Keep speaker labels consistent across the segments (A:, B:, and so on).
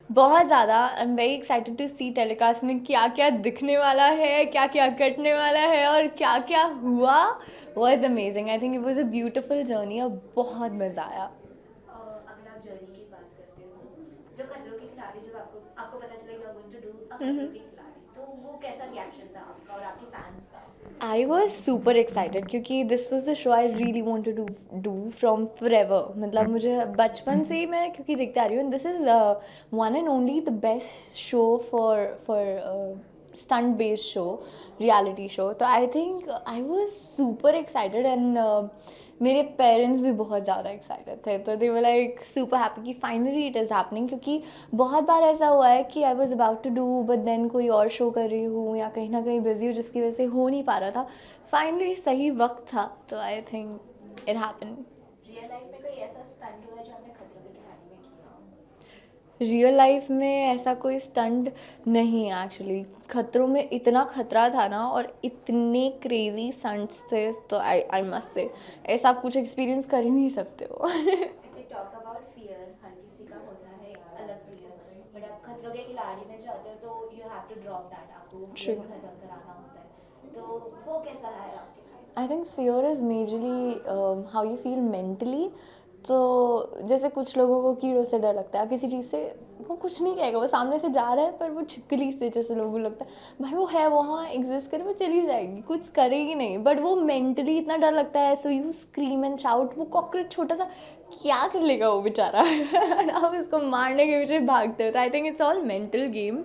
A: बहुत ज़्यादा I am very excited to see telecast में क्या क्या दिखने वाला है, क्या क्या कटने वाला है और क्या क्या हुआ। Was amazing, I think it was a beautiful journey और बहुत मज़ा आया।
B: अगर आप जर्नी की बात करते हो, जब खतरों के खिलाड़ी, जब आपको आपको पता चला you are going to do a Khatron के खिलाड़ी, तो वो कैसा रिएक्शन था आपका और आपके फैंस का?
A: आई वॉज सुपर एक्साइटेड क्योंकि this was the show I really want to do from forever. मतलब मुझे बचपन से ही मैं क्योंकि देखते आ रही हूँ, this is one and only the best show for for stunt based show, reality show. तो I think I was super excited and मेरे पेरेंट्स भी बहुत ज़्यादा एक्साइटेड थे, तो they were like super happy कि फाइनली इट इज़ हैपनिंग। क्योंकि बहुत बार ऐसा हुआ है कि I was about to do but then कोई और शो कर रही हूँ या कहीं ना कहीं बिजी हूँ जिसकी वजह से हो नहीं पा रहा था। फाइनली सही वक्त था, तो I think it happen.
B: Real life में कोई ऐसा स्टंट हुआ है जो आपने खतरों के खिलाड़ी में किया हो?
A: रियल लाइफ में ऐसा कोई स्टंट नहीं है एक्चुअली। खतरों में इतना खतरा था ना और इतने क्रेजी स्टंट्स थे, तो आई मस्ट से ऐसा आप कुछ एक्सपीरियंस कर ही नहीं सकते हो।
B: If we talk about fear, हर किसी का होता है एक अलग फियर, बट आप खतरों के खिलाड़ी में जाते हो तो you have to drop that, आपको वो फियर
A: ट्रू।
B: खत्म कराना होता है, तो वो कैसा रहा है आपके लिए?
A: I think fear is majorly how you feel mentally. तो जैसे कुछ लोगों को कीड़ों से डर लगता है किसी चीज़ से, वो कुछ नहीं कहेगा, वो सामने से जा रहा है पर वो छिपकली से जैसे लोगों को लगता है भाई वो है वहाँ एग्जिस्ट करे, वो चली जाएगी कुछ करेगी नहीं, बट वो मेंटली इतना डर लगता है, so you scream and shout. वो कॉकरोच छोटा सा क्या कर लेगा वो बेचारा and आप उसको मारने के पीछे भागते हो। तो I think it's all mental game.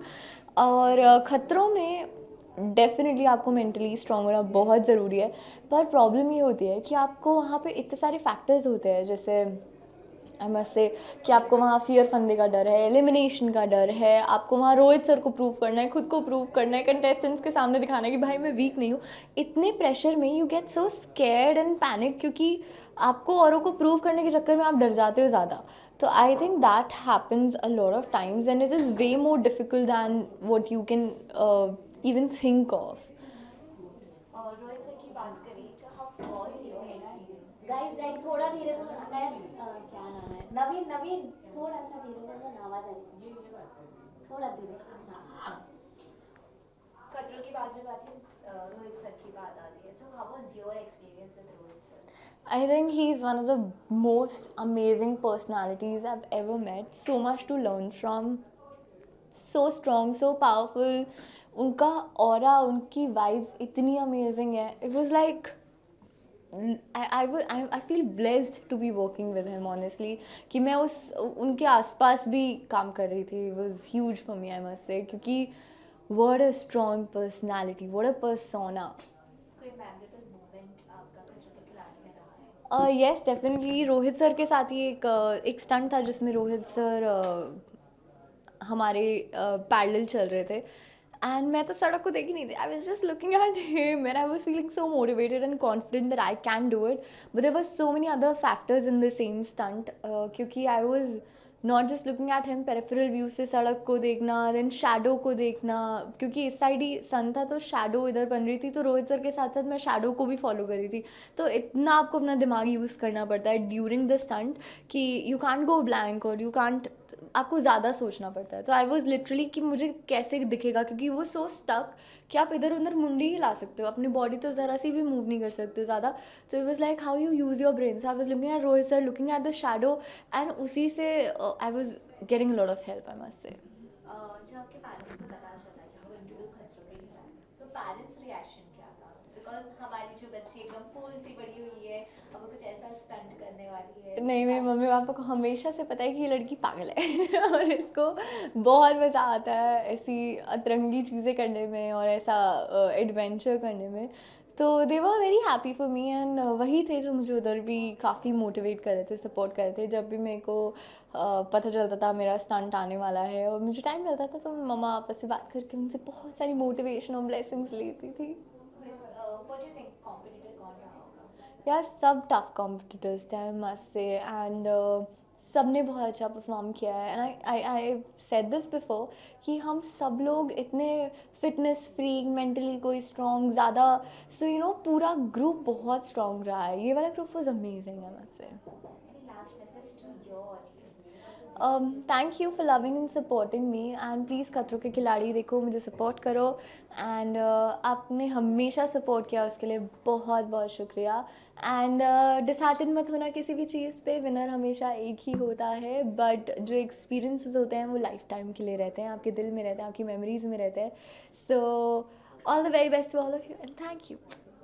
A: और खतरों में डेफिनेटली आपको मेंटली स्ट्रांग होना बहुत ज़रूरी है। पर प्रॉब्लम ये होती है कि आपको वहाँ पे इतने सारे फैक्टर्स होते हैं, जैसे आई मस्ट से कि आपको वहाँ फियर फंदे का डर है, एलिमिनेशन का डर है, आपको वहाँ रोहित सर को प्रूव करना है, खुद को प्रूव करना है, कंटेस्टेंट्स के सामने दिखाना है कि भाई मैं वीक नहीं हूँ। इतने प्रेशर में you get so scared and panic, क्योंकि आपको औरों को प्रूव करने के चक्कर में आप डर जाते हो ज़्यादा। तो I think that happens a lot of times and it is way more difficult than what you can even think of.
B: और रोहित सर की बात करें तो how was your experience? Guys guys थोड़ा धीरे बोलो, मैं क्या नाम है, नवीन नवीन, थोड़ा सा धीरे बोलो ना, आवाज आ रही है, थोड़ा धीरे। हाँ, खतरों की बात जब आती है, रोहित सर की बात आती है, तो how was your experience with Rohit sir?
A: I think he's one of the most amazing personalities I've ever met. So much to learn from. So strong, so powerful. उनका ऑरा, उनकी वाइब्स इतनी अमेजिंग है. It was like I feel blessed to be working with him honestly. कि मैं उस उनके आसपास भी काम कर रही थी. It was huge for me, I must say. क्योंकि what a strong personality, what a persona.
B: कोई मेमोरेबल मोमेंट आपका खतरों के खिलाड़ी में रहा है?
A: यस डेफिनेटली रोहित सर के साथ ही एक स्टंट था जिसमें रोहित सर हमारे पैरेलल चल रहे थे एंड मैं तो सड़क को देख ही नहीं थी. I was just looking at him and I was feeling so motivated and confident that I can do it. But there were so many other factors in the same stunt, क्योंकि I was not just looking at him, peripheral view से सड़क को देखना, then shadow को देखना, क्योंकि इस side ही सन था तो शैडो इधर बन रही थी, तो रोहित सर के साथ साथ मैं शैडो को भी फॉलो कर रही थी. तो इतना आपको अपना दिमाग यूज़ करना पड़ता है ड्यूरिंग द स्टंट कि यू कांट गो ब्लैंक और यू कांट, आपको ज़्यादा सोचना पड़ता है. तो आई वॉज लिटरली कि मुझे कैसे दिखेगा, क्योंकि वो सो स्टक कि आप इधर उधर मुंडी हिला सकते हो, अपनी बॉडी तो ज़रा सी भी मूव नहीं कर सकते हो ज़्यादा. तो it was like how you use your brain. So I was looking at Rohit sir, looking at the shadow and उसी से I was getting a lot of help, I must से.
B: जब आपके पेरेंट्स को पता चला कि वो इंटरव्यू खतरों के खिलाड़ी, तो पेरेंट्स रिएक्शन क्या था? बिकॉज हमारी जो बच्ची एकदम फूल सी बड़ी हुई है, अब वो कुछ ऐसा स्टंट करने वाली है,
A: नहीं, मेरे मम्मी
B: पेरेंट्स।
A: पापा को हमेशा से पता है कि ये लड़की पागल है और इसको बहुत मज़ा आता है ऐसी अतरंगी चीज़ें करने में और ऐसा एडवेंचर करने में. तो they were very happy for me and वही थे जो मुझे उधर भी काफ़ी मोटिवेट कर रहे थे, सपोर्ट कर रहे थे. जब भी मेरे को पता चलता था मेरा स्टंट आने वाला है और मुझे टाइम मिलता था, तो मम्मा पापा से बात करके उनसे बहुत सारी मोटिवेशन और ब्लेसिंग्स लेती थी.
B: What do you think competitor कौन रहा होगा?
A: यार सब टफ कॉम्पिटिटर्स थे, आई मस्ट से. एंड सब ने बहुत अच्छा परफॉर्म किया है. And I said this before कि हम सब लोग इतने फिटनेस फ्रीक, मेंटली कोई स्ट्रॉन्ग ज़्यादा, सो यू नो पूरा ग्रुप बहुत स्ट्रॉन्ग रहा है. ये वाला group was amazing, I must say.
B: Any last message to your audience?
A: Thank you for loving and supporting me and please Khatron के खिलाड़ी देखो, मुझे सपोर्ट करो एंड आपने हमेशा सपोर्ट किया, उसके लिए बहुत बहुत शुक्रिया। एंड डिसहार्टन मत होना किसी भी चीज़ पे, विनर हमेशा एक ही होता है, बट जो एक्सपीरियंसेस होते हैं वो लाइफ टाइम के लिए रहते हैं, आपके दिल में रहते हैं, आपकी मेमोरीज में रहते हैं। So all the very best to all of you and thank you,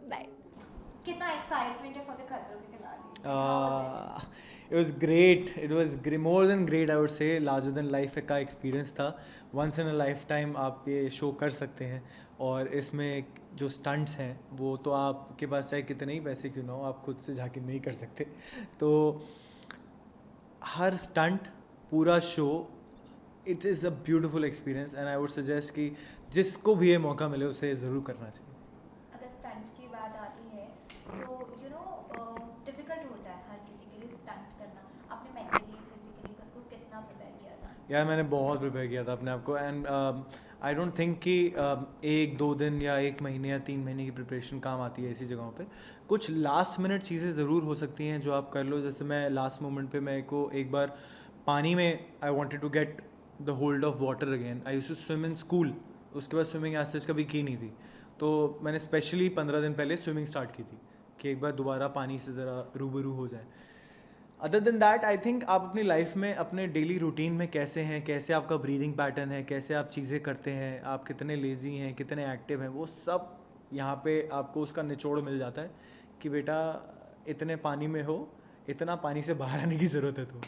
A: bye.
B: कितना एक्साइटमेंट है फॉर द खतरों के खिलाड़ी? How was it?
C: It was great. It was more than great, I would say. Larger than life का experience था. Once in a lifetime आप ये show कर सकते हैं, और इसमें जो स्टंट्स हैं वो तो आपके पास चाहे कितने ही पैसे क्यों ना हो, आप खुद से जाके नहीं कर सकते. तो हर स्टंट, पूरा show, it is a beautiful experience and I would suggest कि जिसको भी ये मौका मिले उसे ज़रूर करना चाहिए.
B: अगर स्टंट की बात आती है तो डिफिकल्ट होता है हर किसी के लिए स्टंट करना। आपने मेंटली फिजिकली खुद को कितना प्रिपेयर किया था?
C: यार मैंने बहुत प्रिपेयर किया था अपने आप को, एंड आई डोंट थिंक कि एक दो दिन या एक महीने या 3 महीने की प्रिपरेशन काम आती है ऐसी जगहों पे. कुछ लास्ट मिनट चीज़ें ज़रूर हो सकती हैं जो आप कर लो. जैसे मैं लास्ट मोमेंट पे मेरे को एक बार पानी में, I wanted to get the hold of water again. I used to swim in school. उसके बाद स्विमिंग एज सच कभी की नहीं थी, तो मैंने स्पेशली 15 दिन पहले स्विमिंग स्टार्ट की थी कि एक बार दोबारा पानी से ज़रा रूबरू हो जाए. Other than that I think आप अपनी लाइफ में अपने डेली रूटीन में कैसे हैं, कैसे आपका ब्रीदिंग पैटर्न है, कैसे आप चीज़ें करते हैं, आप कितने लेज़ी हैं, कितने एक्टिव हैं, वो सब यहाँ पे आपको उसका निचोड़ मिल जाता है कि बेटा इतने पानी में हो, इतना पानी से बाहर आने की ज़रूरत है. तो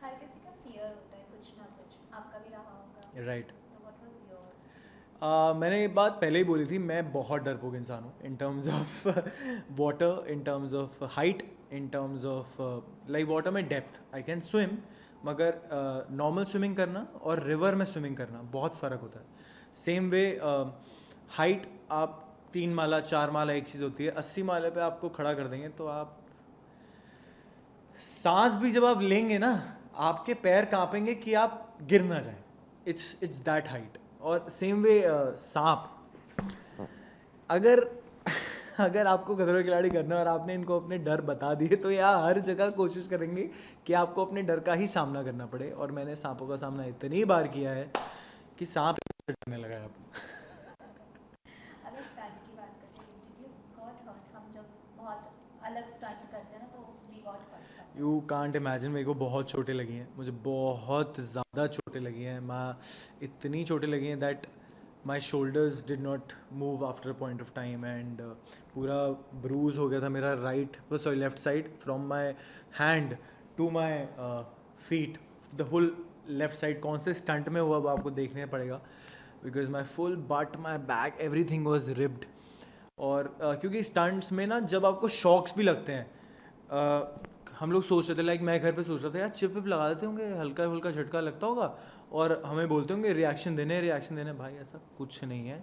B: हर किसी का फियर होता है कुछ ना कुछ, आपका भी रहा होगा.
C: राइट.
B: तो व्हाट वाज योर?
C: मैंने ये बात पहले ही बोली थी, मैं बहुत डरपोक इंसान हूँ इन terms of water, in terms of height, in terms of like water में डेप्थ. आई कैन स्विम, मगर नॉर्मल स्विमिंग करना और रिवर में स्विमिंग करना बहुत फ़र्क होता है. सेम वे हाइट, आप 3 माला 4 माला एक चीज़ होती है, 80 माले पे आपको खड़ा कर देंगे तो आप सांस भी जब आप लेंगे ना, आपके पैर कांपेंगे कि आप गिर ना जाएं. It's that height. और सेम वे सांप, अगर अगर आपको खतरों के खिलाड़ी करना है और आपने इनको अपने डर बता दिए तो यहाँ हर जगह कोशिश करेंगे कि आपको अपने डर का ही सामना करना पड़े. और मैंने सांपों का सामना इतनी बार किया है कि सांप डरने लगा है अब.
B: अगर स्टंट की बात करें, डिड यू गॉट हर्ट? हम जब बहुत अलग स्टंट करते हैं ना तो we got hurt.
C: You can't imagine, मेरे को बहुत चोटें लगी हैं, मुझे बहुत ज़्यादा चोटें लगी हैं. इतनी चोटें लगी हैं that my shoulders did not move after a point of time, and पूरा ब्रूज हो गया था मेरा left side, from my hand to my feet, the whole left side. कौन से स्टंट में हुआ वो आपको देखने पड़ेगा, because my full butt, my back, everything was ribbed. और क्योंकि स्टंट्स में ना जब आपको शॉक्स भी लगते हैं, हम लोग सोच रहे थे, लाइक मैं घर पे सोच रहा था यार चिप विप लगा देते होंगे, हल्का हल्का झटका लगता होगा और हमें बोलते होंगे रिएक्शन देने. भाई ऐसा कुछ नहीं है,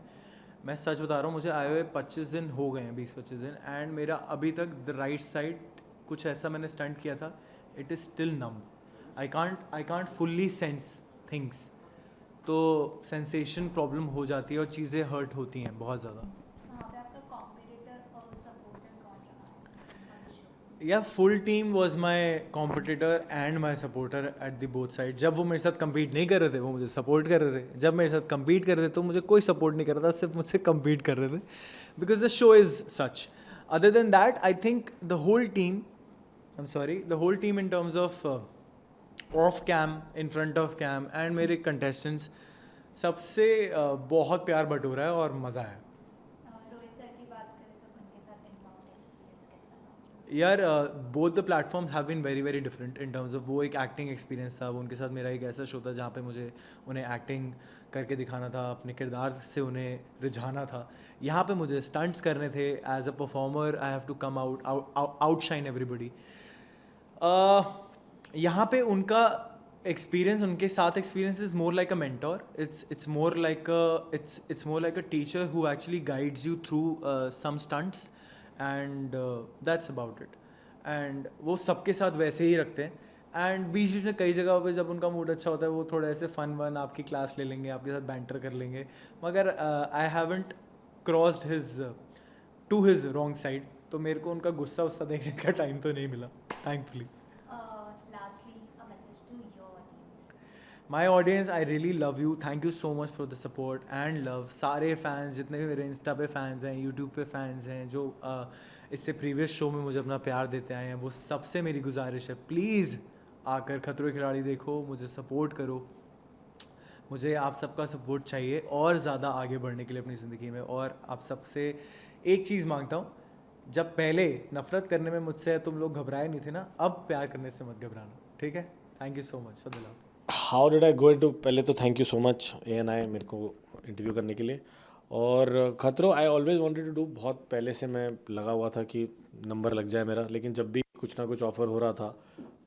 C: मैं सच बता रहा हूँ. मुझे आए हुए 25 दिन हो गए हैं, 20-25 दिन, एंड मेरा अभी तक द राइट साइड कुछ ऐसा मैंने स्टंट किया था, it is still numb. I can't fully sense things. तो सेंसेशन प्रॉब्लम हो जाती है और चीज़ें हर्ट होती हैं बहुत ज़्यादा.
B: वहाँ पे आपका कॉम्पिटिटर और सपोर्टर कौन रहा?
C: या full team was my competitor and my supporter at the both side. जब वो मेरे साथ कम्पीट नहीं कर रहे थे वो मुझे सपोर्ट कर रहे थे, जब मेरे साथ कम्पीट कर रहे थे तो मुझे कोई सपोर्ट नहीं कर रहा था, सिर्फ मुझसे कम्पीट कर रहे थे, because the show is such. Other than that I think the whole team in terms of of cam, in front of cam, and मेरे कंटेस्टेंट्स, सबसे बहुत प्यार बटोरा है और मज़ा है.
B: रोहित सर की बात करें तो उनके साथ इनबाउंड एक्सपीरियंस कैसा रहा?
C: यार both the platforms have been very very different in terms of, वो एक एक्टिंग एक्सपीरियंस था, वो उनके साथ मेरा एक ऐसा शो था जहाँ पे मुझे उन्हें एक्टिंग करके दिखाना था, अपने किरदार से उन्हें रिझाना था. यहाँ पे मुझे स्टंट्स करने थे. As a performer I have to come outshine everybody. यहाँ पे उनका एक्सपीरियंस, उनके साथ experience is more like a mentor. It's more like a teacher who actually guides you through some stunts, and that's about it. And वो सबके साथ वैसे ही रखते हैं. एंड बीच बीच में कई जगहों पे जब उनका मूड अच्छा होता है वो थोड़ा ऐसे फन वन आपकी क्लास ले लेंगे, आपके साथ बैंटर कर लेंगे, मगर I haven't crossed to his wrong side. तो मेरे को उनका गुस्सा देखने का टाइम तो नहीं मिला, thankfully.
B: Lastly, a message to your audience.
C: My audience, I really love you, thank you so much for the support and love. सारे फैंस जितने भी मेरे इंस्टा पे फैंस हैं, यूट्यूब पे फैंस हैं, जो इससे प्रीवियस शो में मुझे अपना प्यार देते आए हैं, वो सबसे मेरी गुजारिश है, प्लीज़ आकर खतरों के खिलाड़ी देखो, मुझे सपोर्ट करो. मुझे आप सबका सपोर्ट चाहिए और ज़्यादा आगे बढ़ने के लिए अपनी ज़िंदगी में. और आप सबसे एक चीज़ मांगता हूँ, जब पहले नफ़रत करने में मुझसे तुम लोग घबराए नहीं थे ना, अब प्यार करने से मत घबराना, ठीक है? Thank you so much for the love.
D: How did I go into, पहले तो thank you so much ANI मेरे को इंटरव्यू करने के लिए. और Khatron I always wanted to do, बहुत पहले से मैं लगा हुआ था कि नंबर लग जाए मेरा, लेकिन जब भी कुछ ना कुछ ऑफ़र हो रहा था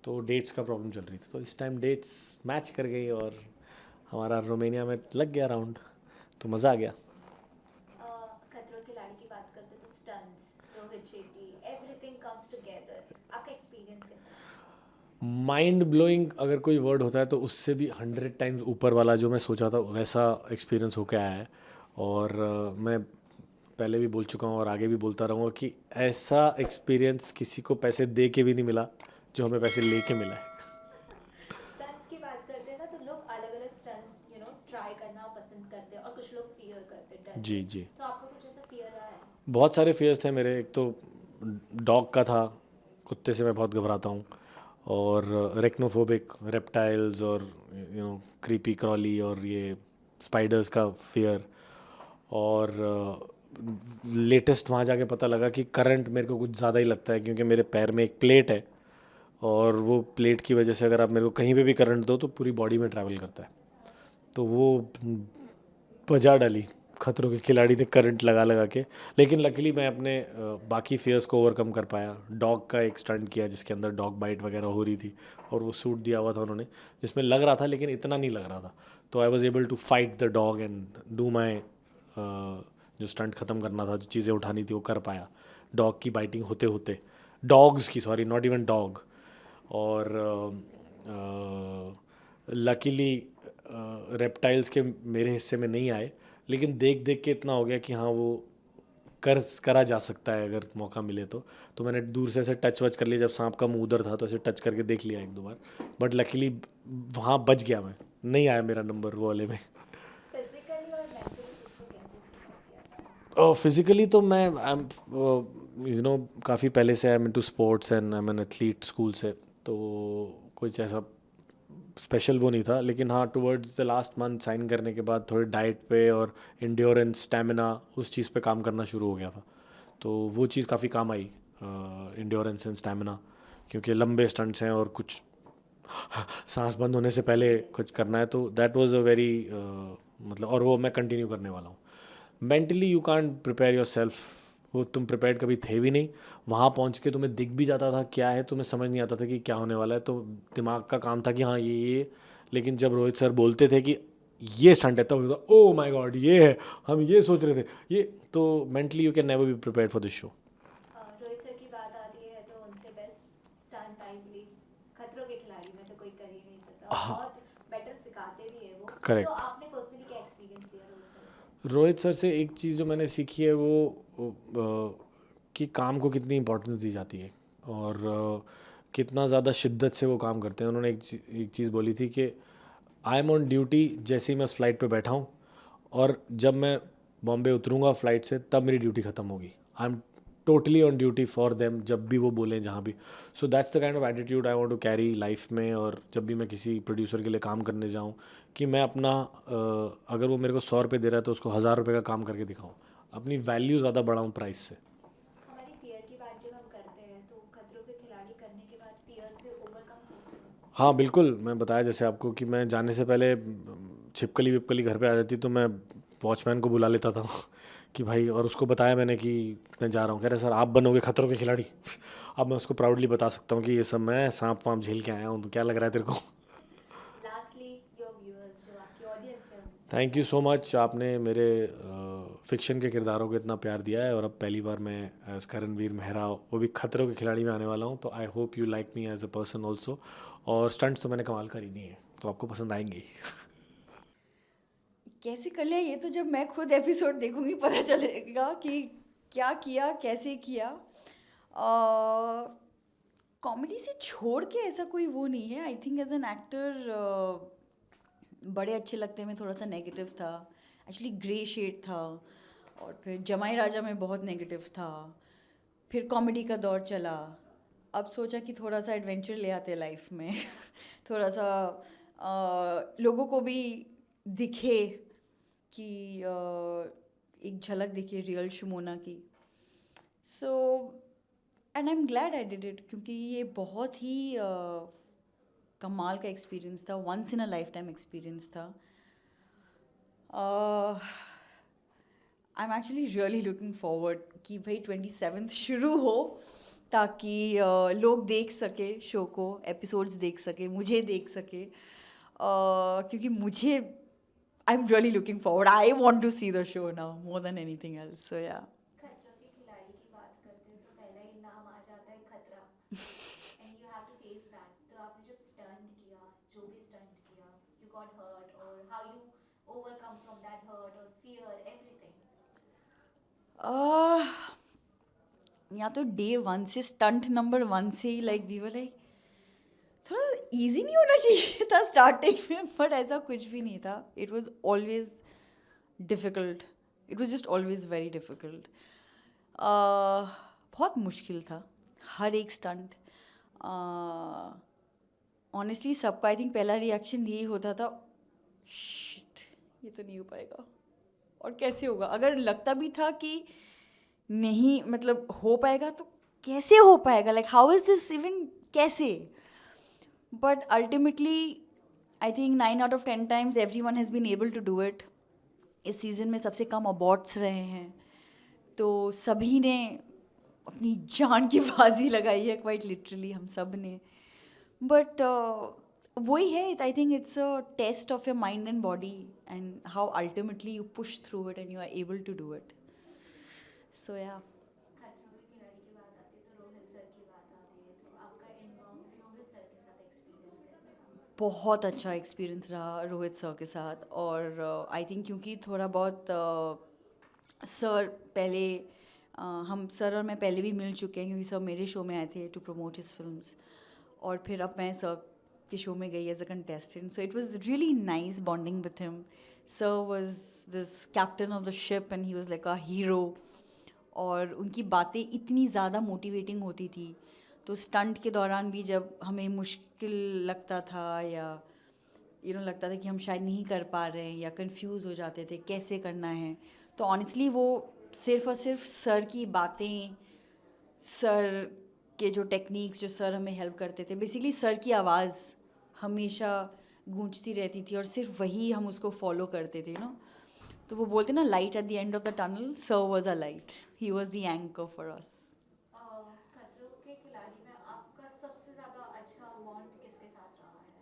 D: तो डेट्स का प्रॉब्लम चल रही थी. तो इस टाइम डेट्स मैच कर गई और हमारा रोमानिया में लग गया राउंड, तो मज़ा आ गया.
B: खतरों के खिलाड़ी की बात करते तो stunts, Rohit Shetty, everything comes together. आपका एक्सपीरियंस कैसा है?
D: माइंड ब्लोइंग अगर कोई वर्ड होता है तो उससे भी 100 टाइम्स ऊपर वाला जो मैं सोचा था वैसा एक्सपीरियंस होके आया है. और मैं पहले भी बोल चुका हूँ और आगे भी बोलता रहूँगा कि ऐसा एक्सपीरियंस किसी को पैसे दे के भी नहीं मिला जो हमें पैसे लेके मिला है.
B: स्टंट्स की बात करते हैं ना, तो लोग अलग अलग स्टंट्स ट्राई करना पसंद करते हैं और कुछ लोग फियर करते हैं, डरते
D: जी
B: हैं.
D: जी,
B: तो आपको कुछ ऐसा फियर रहा है?
D: बहुत सारे फेयर्स थे मेरे. एक तो डॉग का था, कुत्ते से मैं बहुत घबराता हूँ. और रेक्नोफोबिक, रेप्टाइल्स और क्रीपी क्रॉली और ये स्पाइडर्स का फियर. और लेटेस्ट वहाँ जाके पता लगा कि करंट मेरे को कुछ ज़्यादा ही लगता है, क्योंकि मेरे पैर में एक प्लेट है और वो प्लेट की वजह से अगर आप मेरे को कहीं पे भी करंट दो तो पूरी बॉडी में ट्रैवल करता है. तो वो बजा डाली खतरों के खिलाड़ी ने करंट लगा लगा के. लेकिन लकीली मैं अपने बाकी फेयर्स को ओवरकम कर पाया. डॉग का एक स्टंट किया जिसके अंदर डॉग बाइट वगैरह हो रही थी और वो सूट दिया हुआ था उन्होंने, जिसमें लग रहा था लेकिन इतना नहीं लग रहा था. तो I was able to fight the dog and do my जो स्टंट ख़त्म करना था, जो चीज़ें उठानी थी वो कर पाया डॉग की बाइटिंग होते होते. डॉग्स की, सॉरी, नॉट इवन डॉग. और लकीली रेप्टाइल्स के मेरे हिस्से में नहीं आए, लेकिन देख देख के इतना हो गया कि हाँ वो करा जा सकता है अगर मौका मिले तो. तो मैंने दूर से ऐसे टच वच कर लिया, जब सांप का मुंह उधर था तो ऐसे टच करके देख लिया एक दो बार. बट लकीली वहाँ बच गया मैं, नहीं आया मेरा नंबर वो वाले में.
B: फिजिकली और मेंटली उसको कैसे फील किया?
D: फिज़िकली तो मैं काफ़ी पहले से I am into sports and I M an athlete school से, तो कुछ ऐसा स्पेशल वो नहीं था. लेकिन हाँ, towards the last month sign करने के बाद थोड़ी डाइट पे और इंड्योरेंस, स्टेमिना, उस चीज़ पे काम करना शुरू हो गया था. तो वो चीज़ काफ़ी काम आई, इंड्योरेंस एंड स्टेमिना, क्योंकि लंबे स्टंट्स हैं और कुछ सांस बंद होने से पहले कुछ करना है. तो दैट वाज अ वेरी मतलब, और वो मैं कंटिन्यू करने वाला हूँ. Mentally you can't prepare your self, वो तुम प्रिपेयर्ड कभी थे भी नहीं. वहाँ पहुँच के तुम्हें दिख भी जाता था क्या है, तुम्हें समझ नहीं आता था कि क्या होने वाला है. तो दिमाग का काम था कि हाँ ये. लेकिन जब रोहित सर बोलते थे कि ये स्टंट है, तब होता ओ माय गॉड ये है, हम ये सोच रहे थे ये. तो mentally you can never be prepared for this show.
B: Rohit sir की बात आती है तो उनसे बेस्ट स्टंट आई बिलीव खतरों के खिलाड़ी में तो कोई कर ही नहीं सकता.
D: हाँ,
B: बहुत बेटर सिखाते भी है वो.
D: करेक्ट.
B: तो आपने पर्सनली क्या एक्सपीरियंस किया रोहित सर से?
D: रोहित सर से एक चीज़ जो मैंने सीखी है वो कि काम को कितनी इंपॉर्टेंस दी जाती है और कितना ज़्यादा शिद्दत से वो काम करते हैं. उन्होंने एक चीज़ बोली थी कि आई एम ऑन ड्यूटी जैसे ही मैं उस फ्लाइट पे बैठा हूँ, और जब मैं बॉम्बे उतरूँगा फ्लाइट से तब मेरी ड्यूटी ख़त्म होगी. I am totally on duty for them, जब भी वो बोलें जहाँ भी. So that's the kind of attitude I want to carry life में. और जब भी मैं किसी प्रोड्यूसर के लिए काम करने जाऊँ, कि मैं अपना अगर वो मेरे को 100 रुपये दे रहा है तो उसको 1000 रुपये का काम करके दिखाऊँ, अपनी वैल्यू ज़्यादा बढ़ाऊँ प्राइस से.
B: हमारी फियर की बात जब हम करते हैं तो खतरों के खिलाड़ी करने के बाद फियर से ओवरकम करते हैं.
D: हाँ बिल्कुल, मैं बताया जैसे आपको कि मैं जाने से पहले छिपकली विपकली घर पे आ जाती तो मैं वॉचमैन को बुला लेता था कि भाई, और उसको बताया मैंने कि मैं जा रहा हूँ. कह रहे सर आप बनोगे खतरों के खिलाड़ी. अब मैं उसको प्राउडली बता सकता हूँ कि ये सब मैं सांप वाप झेल के आया हूँ. तो क्या लग रहा है तेरे को?
B: लास्टली योर व्यूअर्स, जो आपकी ऑडियंस है,
D: थैंक यू सो मच. आपने मेरे फिक्शन के किरदारों को इतना प्यार दिया है, और अब पहली बार मैं एज करणवीर मेहरा, वो भी खतरों के खिलाड़ी में आने वाला हूँ. तो I hope you like me as a person also. और स्टंट्स तो मैंने कमाल कर ही दिए हैं, तो आपको पसंद आएंगे ही.
E: कैसे कर लिया ये तो जब मैं खुद एपिसोड देखूंगी पता चलेगा कि क्या किया, कैसे किया. कॉमेडी से छोड़ के ऐसा कोई वो नहीं है. I think as an actor बड़े अच्छे लगते में थोड़ा सा नेगेटिव था, एक्चुअली ग्रे शेड था, और फिर जमाई राजा में बहुत नेगेटिव था, फिर कॉमेडी का दौर चला, अब सोचा कि थोड़ा सा एडवेंचर ले आते लाइफ में थोड़ा सा लोगों को भी दिखे कि एक झलक दिखे रियल शुमोना की। So and I am glad I did it, क्योंकि ये बहुत ही कमाल का एक्सपीरियंस था, once in a lifetime experience था। I am actually really looking forward कि भाई 27th शुरू हो, ताकि लोग देख सके शो को, एपिसोड्स देख सके, मुझे देख सके, क्योंकि मुझे I am really looking forward, I want to see the show now more than anything else. So या
B: खतरों के खिलाड़ी की बात करते हैं तो पहला ही नाम आ जाता है खतरा, and you have to face that. तो आपने जब स्टंट किया, जो भी स्टंट किया, यू गॉट हर्ट, और how you overcome from that hurt और फियर एवरीथिंग?
E: या तो डे 1 से, स्टंट नंबर 1 से ही लाइक वी वर लाइक थोड़ा इजी नहीं होना चाहिए था स्टार्टिंग में, बट ऐसा कुछ भी नहीं था। It was always difficult, it was just always very difficult. बहुत मुश्किल था हर एक स्टंट। ऑनेस्टली सबका आई थिंक पहला रिएक्शन यही होता था, शिट ये तो नहीं हो पाएगा, और कैसे होगा। अगर लगता भी था कि नहीं मतलब हो पाएगा, तो कैसे हो पाएगा, like how is this even, कैसे। But ultimately I think 9 out of 10 times everyone has been able to do it। इस सीज़न में सबसे कम अबॉर्ट्स रहे हैं, तो सभी ने अपनी जान की बाजी लगाई है, क्वाइट लिटरली हम सब ने। बट वही है, I think it's a test of your mind and body, and how ultimately you push through it and you are able to do it. So या
B: खतरों के खिलाड़ी की बात आती है तो रोहित सर की बात आती है, तो आपका रोहित सर के साथ एक्सपीरियंस कैसा था?
E: बहुत अच्छा एक्सपीरियंस रहा रोहित सर के साथ। और आई थिंक क्योंकि थोड़ा बहुत सर पहले हम सर और मैं पहले भी मिल चुके हैं, क्योंकि सर मेरे शो में आए थे टू प्रमोट हिज फिल्म्स, और फिर अब मैं सर के शो में गई as a contestant. So it was really nice bonding with him. Sir was this captain of the ship and he was like a hero, और उनकी बातें इतनी ज़्यादा मोटिवेटिंग होती थी। तो स्टंट के दौरान भी जब हमें मुश्किल लगता था, या लगता था कि हम शायद नहीं कर पा रहे हैं, या कंफ्यूज हो जाते थे कैसे करना है, तो ऑनेस्टली वो सिर्फ और सिर्फ सर की बातें, सर के जो टेक्निक्स, जो सर हमें हेल्प करते थे, बेसिकली सर की आवाज़ हमेशा गूंजती रहती थी, और सिर्फ वही हम उसको फॉलो करते थे तो वो बोलते ना, light at the end of the tunnel, sir was a light, he was the anchor for us.
B: खतरों के खिलाड़ी में आपका सबसे ज़्यादा अच्छा बॉन्ड किसके साथ रहा है?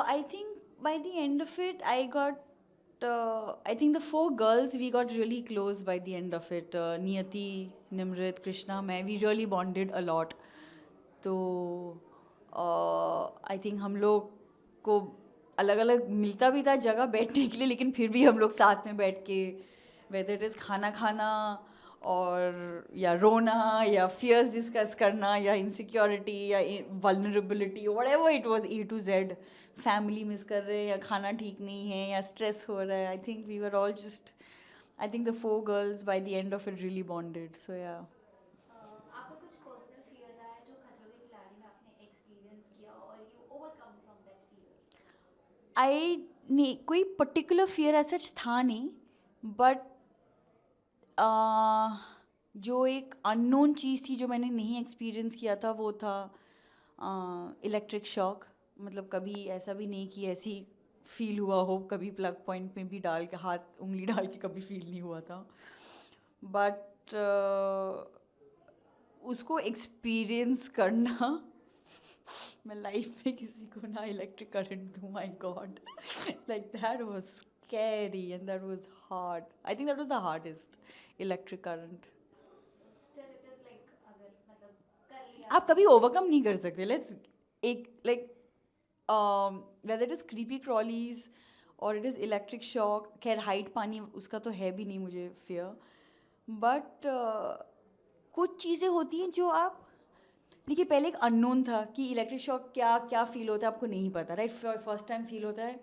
E: I think by the end of it, I think the 4 girls, we got really close by the end of it. Niyati, Nimrit, Krishna, मैं, we really bonded a lot. तो आई थिंक हम लोग को अलग अलग मिलता भी था जगह बैठने के लिए, लेकिन फिर भी हम लोग साथ में बैठ के, वेदर इट इज़ खाना खाना, और या रोना, या फियर्स डिस्कस करना, या इनसिक्योरिटी, या vulnerability, whatever it was, A to Z, family miss कर रहे हैं, या खाना ठीक नहीं है, या स्ट्रेस हो रहा है। I think we were all just, I think the 4 girls by the end of it really bonded. So yeah.
B: आपका कुछ पर्सनल फियर रहा है जो खतरों के खिलाड़ी में आपने एक्सपीरियंस किया और you overcome from that fear?
E: I नहीं, कोई पर्टिकुलर फियर ऐसा था नहीं, बट जो एक अननोन चीज़ थी जो मैंने नहीं एक्सपीरियंस किया था, वो था इलेक्ट्रिक शॉक। मतलब कभी ऐसा भी नहीं कि ऐसी फील हुआ हो, कभी प्लग पॉइंट में भी डाल के, हाथ उंगली डाल के कभी फील नहीं हुआ था, बट उसको एक्सपीरियंस करना मैं लाइफ में किसी को ना इलेक्ट्रिक करंट दूँ, my God, like that was scary and that was hard. I think that was the hardest, electric current.
B: Still it is like, अगर मतलब कर लिया
E: आप कभी ओवरकम नहीं कर सकते। लेट्स एक like whether it is creepy crawlies और इट इज़ इलेक्ट्रिक शॉक, खैर हाइट पानी उसका तो है भी नहीं मुझे फियर, बट कुछ चीज़ें होती हैं जो आप देखिए पहले एक अननोन था कि इलेक्ट्रिक शॉक क्या क्या फील होता है आपको नहीं पता, राइट? फर्स्ट टाइम फील होता है,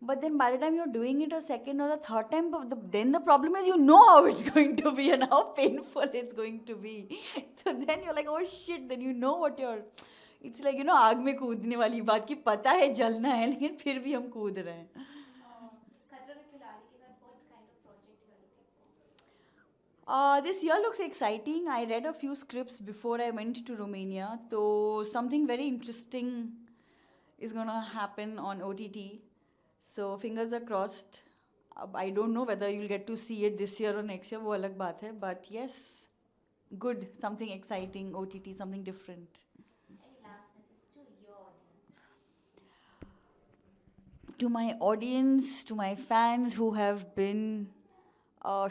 E: but then by the time you are doing it a second और a third time, then the problem is you know how it's going to be and how painful it's going to be, so then you are like oh shit, then you know what your, it's like आग में कूदने वाली बात कि पता है जलना है लेकिन फिर भी हम कूद रहे हैं.
B: खतरों के खिलाड़ी के बाद what kind of project you are looking for?
E: This year looks exciting. I read a few scripts before I went to Romania. So something very interesting is gonna happen on OTT. So fingers are crossed. I don't know whether you'll get to see it this year or next year. वो अलग बात है. But yes, good. Something exciting. OTT. Something different.
B: Any last message to your audience?
E: To my audience, to my fans who have been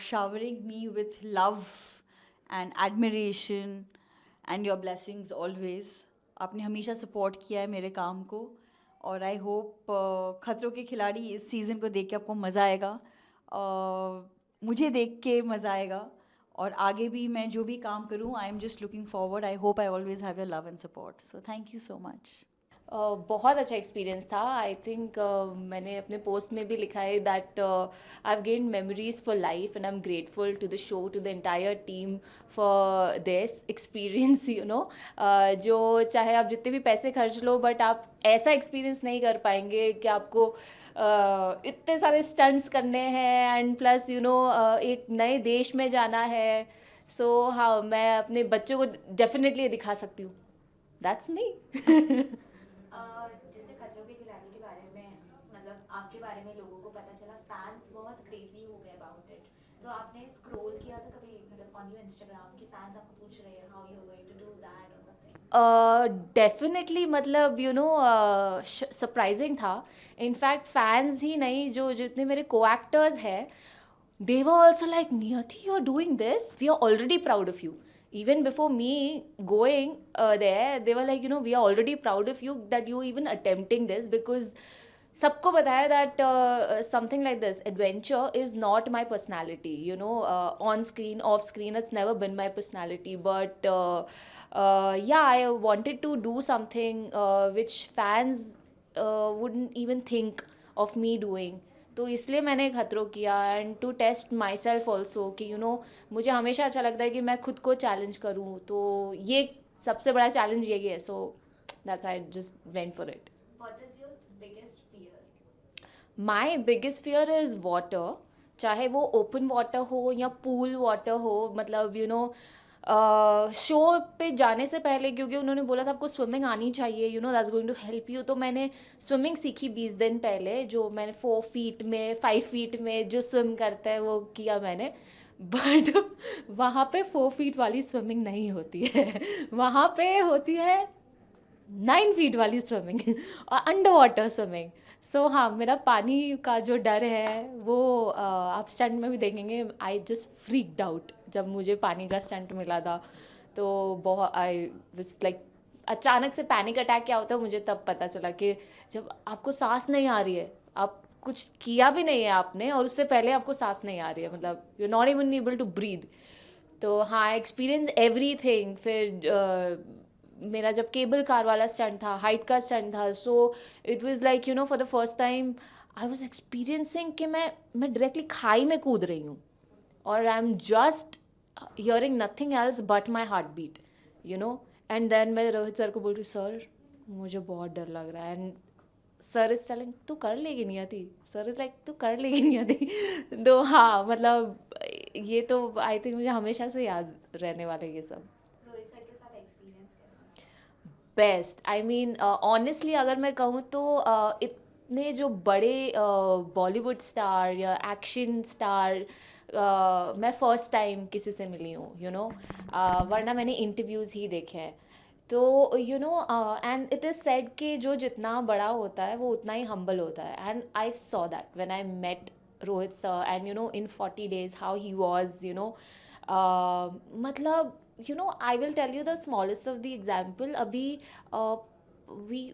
E: showering me with love and admiration and your blessings always. आपने हमेशा support किया है मेरे काम को और I hope खतरों के खिलाड़ी इस सीज़न को देख के आपको मज़ा आएगा, मुझे देख के मज़ा आएगा और आगे भी मैं जो भी काम करूँ आई am just looking forward. I hope I always have your love and support. So thank you so much.
A: बहुत अच्छा एक्सपीरियंस था. आई थिंक मैंने अपने पोस्ट में भी लिखा है that I have gained memories for life and I am grateful to the show, to the entire team for this experience. You know, जो चाहे आप जितने भी पैसे खर्च लो बट आप ऐसा एक्सपीरियंस नहीं कर पाएंगे कि आपको इतने सारे स्टंट्स करने हैं एंड प्लस यू नो एक नए देश में जाना है. सो हाँ, मैं अपने बच्चों को डेफिनेटली दिखा सकती हूँ. That's me.
B: जैसे खतरों के खिलाड़ी के बारे में, मतलब आपके बारे में लोगों को पता चला, फैंस बहुत क्रेजी हो गए अबाउट इट. तो आपने स्क्रॉल किया था कभी, मतलब ऑन योर इंस्टाग्राम कि फैंस आपको पूछ रहे हैं how you are going to do that और समथिंग?
A: डेफिनेटली, मतलब यू नो सरप्राइजिंग था. इनफैक्ट फैंस ही नहीं, जो जितने मेरे को एक्टर्स हैं, they were also like, Niyati, you're doing this, we are already proud of you. Even before me going there, they were like, you know, we are already proud of you that you even attempting this, because सबको बताया that something like this adventure is not my personality, you know, on screen, off screen, it's never been my personality. But yeah, I wanted to do something which fans wouldn't even think of me doing. तो इसलिए मैंने खतरों किया and to test myself also कि you know मुझे हमेशा अच्छा लगता है कि मैं खुद को चैलेंज करूँ. तो ये सबसे बड़ा चैलेंज यही है. So that's I just went for it.
B: What is your biggest fear?
A: My biggest fear is water. चाहे वो ओपन वाटर हो या पूल वाटर हो. मतलब यू नो शो पे जाने से पहले, क्योंकि उन्होंने बोला था आपको स्विमिंग आनी चाहिए, you know that's going to help you, तो मैंने स्विमिंग सीखी 20 दिन पहले. जो मैंने 4 फीट में 5 फीट में जो स्विम करता है वो किया मैंने. बट वहाँ पे 4 फीट वाली स्विमिंग नहीं होती है. वहाँ पे होती है 9 फीट वाली स्विमिंग और अंडर वाटर स्विमिंग. सो हाँ, मेरा पानी का जो डर है वो आप स्टंट में भी देखेंगे. आई जस्ट फ्रीक्ड आउट जब मुझे पानी का स्टंट मिला था. तो बहुत आई वाज लाइक, अचानक से पैनिक अटैक क्या होता है मुझे तब पता चला कि जब आपको सांस नहीं आ रही है, आप कुछ किया भी नहीं है आपने और उससे पहले आपको सांस नहीं आ रही है, मतलब you are not even able to breathe. तो हाँ, एक्सपीरियंस एवरीथिंग. फिर मेरा जब केबल कार वाला स्टंट था, हाइट का स्टंट था, so it was like you know for the first time I was experiencing कि मैं डायरेक्टली खाई में कूद रही हूँ और I am just hearing nothing else but my heart beat, you know. And then मैं रोहित सर को बोल रही, सर मुझे बहुत डर लग रहा है. एंड सर इज टेलिंग तू कर लेगी नहीं आती. सर इज लाइक तू कर लेगी नहीं आती. तो हाँ, मतलब ये तो आई थिंक मुझे हमेशा से याद रहने वाला है ये सब.
B: रोहित सर के साथ एक्सपीरियंस कैसा?
A: बेस्ट. आई मीन ऑनेस्टली अगर मैं कहूँ तो इतने जो बड़े बॉलीवुड स्टार या एक्शन स्टार मैं फ़र्स्ट टाइम किसी से मिली हूँ, यू नो. वरना मैंने इंटरव्यूज़ ही देखे हैं. तो you know and it is said कि जो जितना बड़ा होता है वो उतना ही हम्बल होता है. And I saw that when I met Rohit sir and you know in 40 days how he was, you know. मतलब you know, I will tell you the smallest of the example. अभी we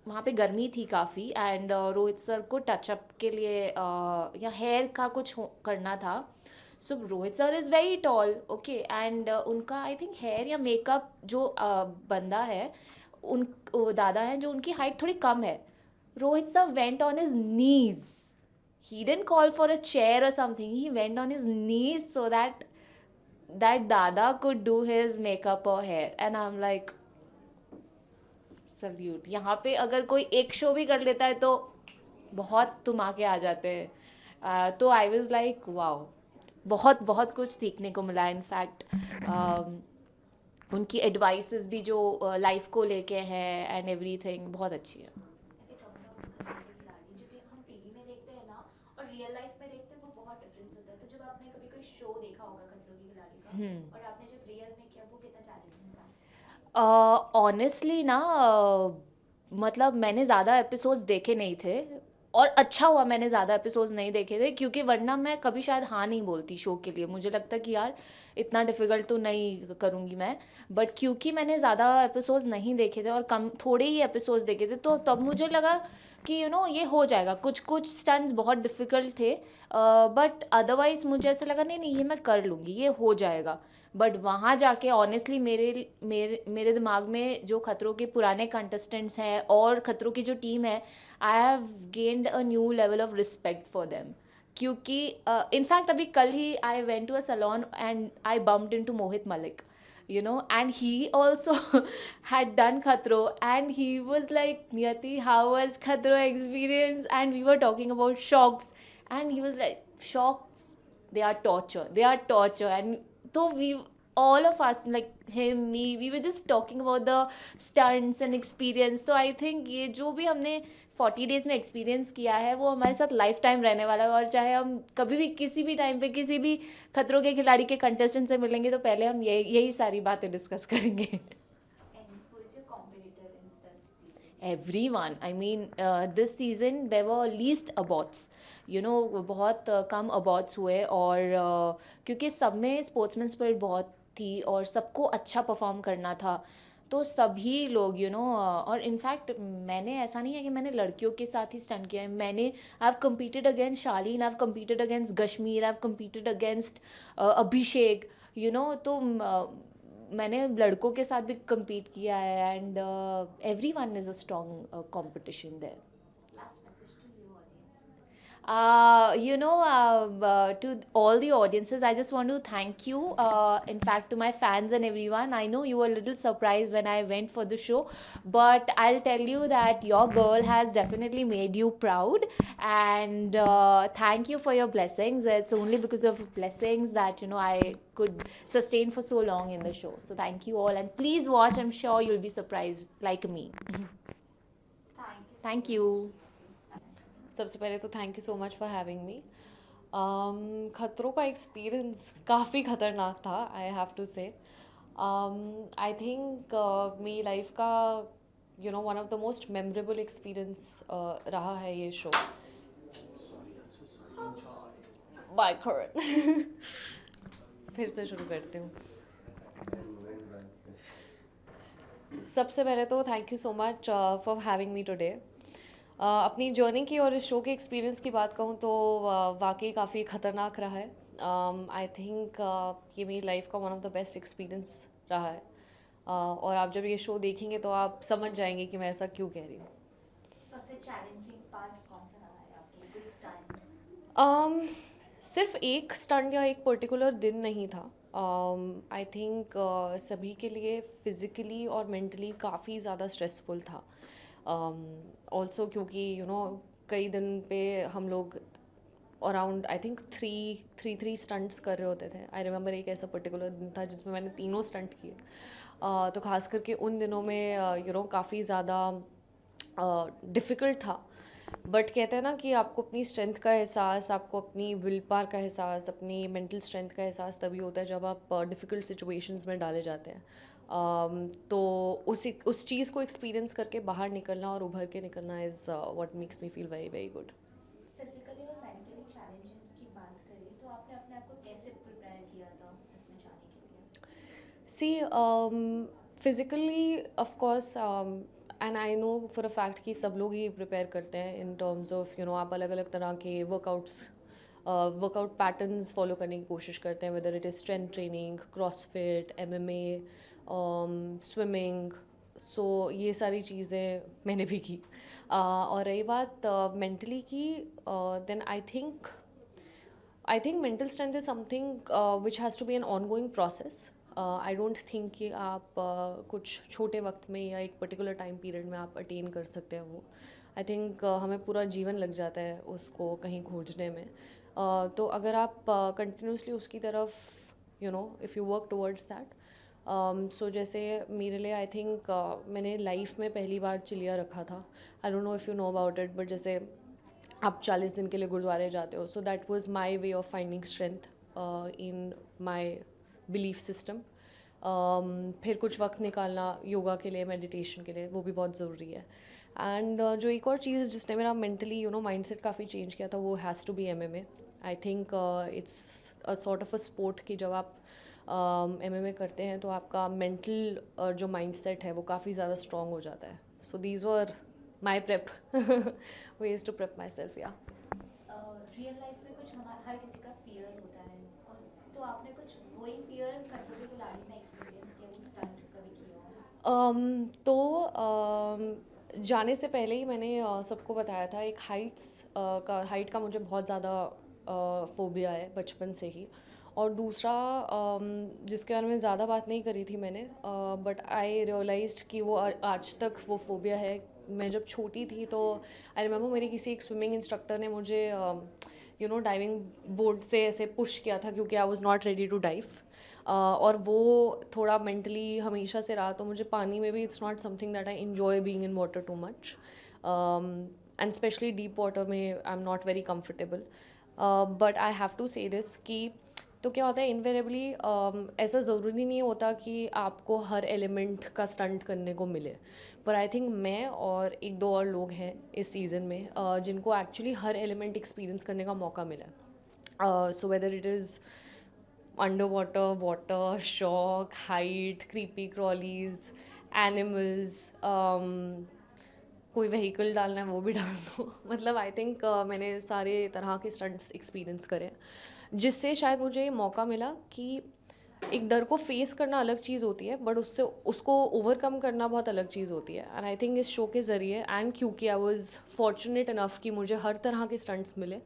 A: वहाँ पे गर्मी थी काफ़ी and Rohit sir को touch up के लिए या हेयर का कुछ करना था.
B: So Rohit sir is very tall, okay, and उनका आई थिंक हेयर या मेकअप जो बंदा है, वो दादा हैं जो उनकी हाइट थोड़ी कम है. Rohit sir went on his knees. He didn't call for a chair or something. He went on his knees so that Dada could do his makeup or hair. And I'm like, salute. यहाँ पे अगर कोई एक show भी कर लेता है तो बहुत तुम आके आ जाते हैं. तो आई वॉज लाइक वाओ, बहुत बहुत कुछ सीखने को मिला. इनफैक्ट उनकी एडवाइसेस भी जो लाइफ को लेके हैं एंड एवरीथिंग बहुत अच्छी है. जो कि हम टीवी में देखते हैं ना और रियल लाइफ में देखते हैं वो बहुत डिफरेंस होता है. तो जब आपने कभी कोई शो देखा होगा खतरों की खिलाड़ी का और आपने जब रियल में किया वो कितना चैलेंजिंग था? ऑनेस्टली ना, मतलब मैंने ज़्यादा एपिसोड्स देखे नहीं थे और अच्छा हुआ मैंने ज़्यादा एपिसोड्स नहीं देखे थे, क्योंकि वरना मैं कभी शायद हाँ नहीं बोलती शो के लिए. मुझे लगता कि यार इतना डिफ़िकल्ट तो नहीं करूँगी मैं. बट क्योंकि मैंने ज़्यादा एपिसोड्स नहीं देखे थे और कम थोड़े ही एपिसोड्स देखे थे, तो तब मुझे लगा कि ये हो जाएगा. कुछ कुछ स्टंट्स बहुत डिफ़िकल्ट थे, बट अदरवाइज़ मुझे ऐसा लगा नहीं नहीं ये मैं कर लूँगी, ये हो जाएगा. बट वहाँ जाके ऑनेस्टली मेरे मेरे मेरे दिमाग में जो खतरों के पुराने कंटेस्टेंट्स हैं और खतरों की जो टीम है, I have gained a new level of respect for them. क्योंकि इनफैक्ट अभी कल ही I went to a salon and I bumped into Mohit Malik, and he also had done Khatro, and he was like, Niyati, how was Khatro experience? And we were talking about shocks, and he was like, shocks, they are torture. And so we, all of us, like him, me, we were just talking about the stunts and experience. So I think ये जो भी हमने 40 days में experience किया है वो हमारे साथ लाइफ टाइम रहने वाला है. और चाहे हम कभी भी किसी भी टाइम पे किसी भी खतरों के खिलाड़ी के कंटेस्टेंट से मिलेंगे तो पहले हम यही सारी बातें डिस्कस करेंगे. Everyone. I mean, this season there were least aborts. बहुत कम aborts हुए, और क्योंकि सब में स्पोर्ट्समैन स्पिरिट बहुत थी और सबको अच्छा परफॉर्म करना था, तो सभी लोग और इनफैक्ट मैंने, ऐसा नहीं है कि मैंने लड़कियों के साथ ही स्टंट किया है. मैंने I have competed against Shaleen, I have competed against Gashmeer, I have competed against Abhishek, तो मैंने लड़कों के साथ भी कम्पीट किया है. And everyone is a strong competition there. To all the audiences, I just want to thank you. In fact, to my fans and everyone, I know you were a little surprised when I went for the show, but I'll tell you that your girl has definitely made you proud. And thank you for your blessings. It's only because of blessings that I could sustain for so long in the show. So thank you all, and please watch. I'm sure you'll be surprised like me. Thank you.
F: सबसे पहले तो thank you so much for having me. खतरों का experience काफ़ी ख़तरनाक था, आई have to से. I think मेरी लाइफ का one of the most memorable experience रहा है ये शो. बाय करण. फिर से शुरू करती हूँ. सबसे पहले तो thank you so much for having me today. अपनी जर्नी की और इस शो के एक्सपीरियंस की बात कहूँ तो वाकई काफ़ी ख़तरनाक रहा है. आई थिंक ये मेरी लाइफ का one of the best experience रहा है. और आप जब ये शो देखेंगे तो आप समझ जाएंगे कि मैं ऐसा क्यों कह रही हूँ.
B: सबसे चैलेंजिंग पार्ट कौन सा रहा है आपके लिए? कोई स्टंट?
F: सिर्फ एक स्टंट या एक पर्टिकुलर दिन नहीं था. आई थिंक सभी के लिए फिज़िकली और मेंटली काफ़ी ज़्यादा स्ट्रेसफुल था. ऑल्सो क्योंकि कई दिन पे हम लोग around I think three stunts कर रहे होते थे. आई रिमेंबर एक ऐसा पर्टिकुलर दिन था जिसमें मैंने 3 स्टंट किए. तो ख़ास करके उन दिनों में काफ़ी ज़्यादा डिफ़िकल्ट था. बट कहते हैं ना कि आपको अपनी स्ट्रेंथ का एहसास, आपको अपनी विल पावर का एहसास, अपनी मेंटल स्ट्रेंथ का एहसास तभी होता है जब आप डिफ़िकल्ट सिचुएशंस में डाले जाते हैं. तो उस चीज़ को एक्सपीरियंस करके बाहर निकलना और उभर के निकलना is what makes me feel very very good.
B: Physically और मेंटली चैलेंजिंग की बात करें तो आपने अपने आप को कैसे प्रिपेयर किया था इसमें जाने के लिए?
F: See physically of course and I know for a fact कि सब लोग ही प्रिपेयर करते हैं इन टर्म्स ऑफ आप अलग अलग तरह के वर्कआउट्स वर्कआउट पैटर्न्स फॉलो करने की कोशिश करते हैं, whether it is strength training, CrossFit, MMA, swimming. So ये सारी चीज़ें मैंने भी की. और रही बात मेंटली की, then I think mental strength is something which has to be an ongoing process. I don't think कि आप कुछ छोटे वक्त में या एक पर्टिकुलर टाइम पीरियड में आप अटेन कर सकते हैं वो. आई थिंक हमें पूरा जीवन लग जाता है उसको कहीं खोजने में. तो अगर आप कंटिन्यूसली उसकी तरफ if you work towards that. So जैसे मेरे लिए आई थिंक मैंने लाइफ में पहली बार चिलिया रखा था. I don't know if you know about it, but जैसे आप 40 दिन के लिए गुरुद्वारे जाते हो, so that was my way of finding strength in my belief system. फिर कुछ वक्त निकालना योगा के लिए, मेडिटेशन के लिए, वो भी बहुत ज़रूरी है. एंड जो एक और चीज़ जिसने मेरा मेंटली माइंडसेट काफ़ी चेंज किया था, वो has to be MMA. I think it's a sort of a sport कि जब आप MMA करते हैं तो आपका मेंटल जो माइंडसेट है वो काफ़ी ज़्यादा स्ट्रॉन्ग हो जाता है. So these were my prep ways to prep myself. Yeah.
B: Real life में कुछ हर किसी का फियर होता है, और तो आपने कुछ वही फियर खतरों के खिलाड़ी में एक्सपीरियंस किया, वो स्टंट कभी किया हो?
F: तो जाने से पहले ही मैंने सबको बताया था, एक हाइट का मुझे बहुत ज़्यादा फोबिया है बचपन से ही. और दूसरा जिसके बारे में ज़्यादा बात नहीं करी थी मैंने, बट आई रियलाइज्ड कि वो आज तक वो फोबिया है. मैं जब छोटी थी तो आई रिमेंबर मेरे किसी एक स्विमिंग इंस्ट्रक्टर ने मुझे डाइविंग बोर्ड से ऐसे पुश किया था क्योंकि I was not ready to dive. और वो थोड़ा मेंटली हमेशा से रहा. तो मुझे पानी में भी it's not something that I enjoy being in water too much, and specially deep water में I am not very comfortable. But I have to say this कि तो क्या होता है इनवेरेबली, ऐसा ज़रूरी नहीं होता कि आपको हर एलिमेंट का स्टंट करने को मिले. पर आई थिंक मैं और एक दो और लोग हैं इस सीज़न में जिनको एक्चुअली हर एलिमेंट एक्सपीरियंस करने का मौका मिला. So whether it is underwater, shock, height, creepy crawlies, animals, कोई व्हीकल डालना है वो भी डाल दो. मतलब आई थिंक मैंने सारे तरह के स्टंट्स एक्सपीरियंस करे, जिससे शायद मुझे ये मौका मिला कि एक डर को फेस करना अलग चीज़ होती है, बट उसको ओवरकम करना बहुत अलग चीज़ होती है. एंड आई थिंक इस शो के ज़रिए, एंड क्योंकि आई वाज फॉर्चुनेट इनफ कि मुझे हर तरह के स्टंट्स मिले,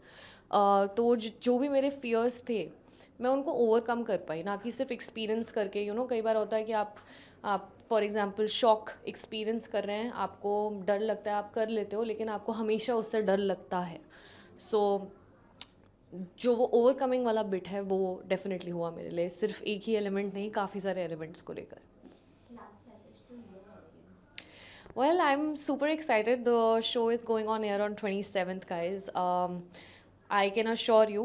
F: तो जो भी मेरे फियर्स थे मैं उनको ओवरकम कर पाई, ना कि सिर्फ एक्सपीरियंस करके. कई बार होता है कि आप फॉर एग्जांपल शॉक एक्सपीरियंस कर रहे हैं, आपको डर लगता है, आप कर लेते हो, लेकिन आपको हमेशा उससे डर लगता है. सो जो वो ओवरकमिंग वाला बिट है वो डेफिनेटली हुआ मेरे लिए, सिर्फ एक ही एलिमेंट नहीं, काफ़ी सारे एलिमेंट्स को लेकर.
B: Last message to your audience.
F: Well, I'm super excited. The show is going on air on 27th, guys. I can assure you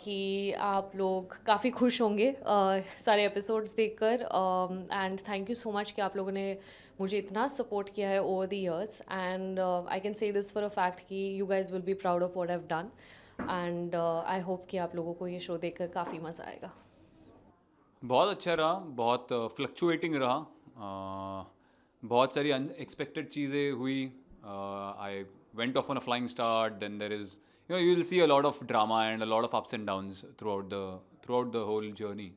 F: कि आप लोग काफ़ी खुश होंगे सारे एपिसोड्स देखकर. And thank you so much कि आप लोगों ने मुझे इतना सपोर्ट किया है over the years. And I can say this for a fact कि you guys will be proud of what I have done. And I hope कि आप लोगों को ये शो देखकर काफ़ी मज़ा आएगा.
G: बहुत अच्छा रहा, बहुत फ्लक्चुएटिंग रहा. बहुत सारी अनएक्सपेक्टेड चीज़ें हुई. I went off on a flying start, then there is you will see a lot of drama and a lot of ups and downs throughout the whole journey.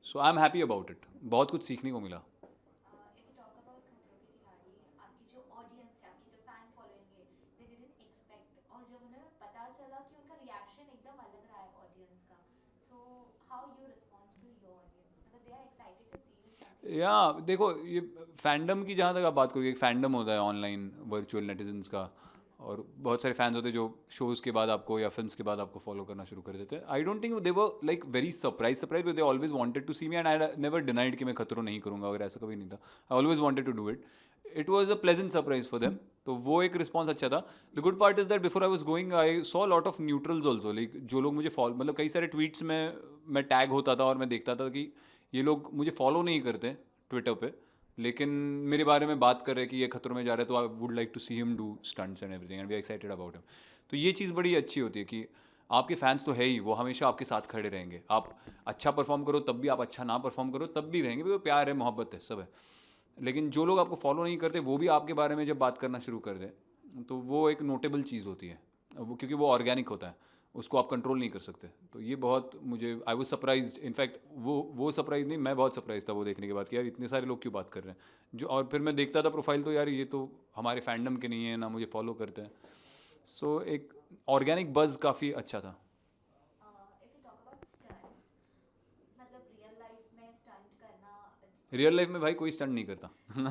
G: So I'm happy about it. बहुत कुछ सीखने को मिला.
B: If you talk about खतरों के खिलाड़ी, आपकी जो ऑडियंस है, आपकी जो फैन फॉलोइंग है, they didn't expect, और जब उन्हें पता चला कि उनका रिएक्शन एकदम अलग रहा है ऑडियंस का, so how you respond to your audience, मतलब they are excited to see you.
G: या देखो, ये फैंडम की जहाँ तक आप बात करोगे, एक फैंडम होता है ऑनलाइन वर्चुअल नेटिजन्स का, और बहुत सारे फैंस होते हैं जो शोज़ के बाद आपको या फिल्म्स के बाद आपको फॉलो करना शुरू कर देते हैं. I don't think they were like very surprise but they always wanted to see me, and I never denied कि मैं खतरों नहीं करूँगा, अगर ऐसा कभी नहीं था. I always wanted to do it. It was a pleasant surprise for them. तो वो एक रिस्पॉन्स अच्छा था. The good part is that before I was going I saw lot of neutrals also, like जो लोग मुझे फॉलो, मतलब कई सारे ट्वीट्स में मैं टैग होता था और मैं देखता था कि ये लोग मुझे फॉलो नहीं करते ट्विटर पे, लेकिन मेरे बारे में बात कर रहे हैं कि ये खतरों में जा रहा है, तो I would like to see him do stunts and everything, and we are excited about him. तो ये चीज़ बड़ी अच्छी होती है कि आपके फैंस तो है ही, वो हमेशा आपके साथ खड़े रहेंगे. आप अच्छा परफॉर्म करो तब भी, आप अच्छा ना परफॉर्म करो तब भी रहेंगे, प्यार है, मोहब्बत है, सब है. लेकिन जो लोग आपको फॉलो नहीं करते वो भी आपके बारे में जब बात करना शुरू कर दें, तो वो एक नोटेबल चीज़ होती है, वो क्योंकि वो ऑर्गेनिक होता है. उसको आप कंट्रोल नहीं कर सकते। तो ये बहुत मुझे आई वाज सरप्राइज्ड, इनफैक्ट वो सरप्राइज नहीं, मैं बहुत सरप्राइज था वो देखने के बाद कि यार इतने सारे लोग क्यों बात कर रहे हैं जो। और फिर मैं देखता था प्रोफाइल, तो यार ये तो हमारे फैंडम के नहीं है ना, मुझे फॉलो करते हैं। सो एक ऑर्गेनिक बज़ काफ़ी अच्छा था।
B: If you talk about stunts, मतलब रियल लाइफ में स्टंट करना
G: रियल लाइफ में भाई कोई स्टंट नहीं करता।
B: तो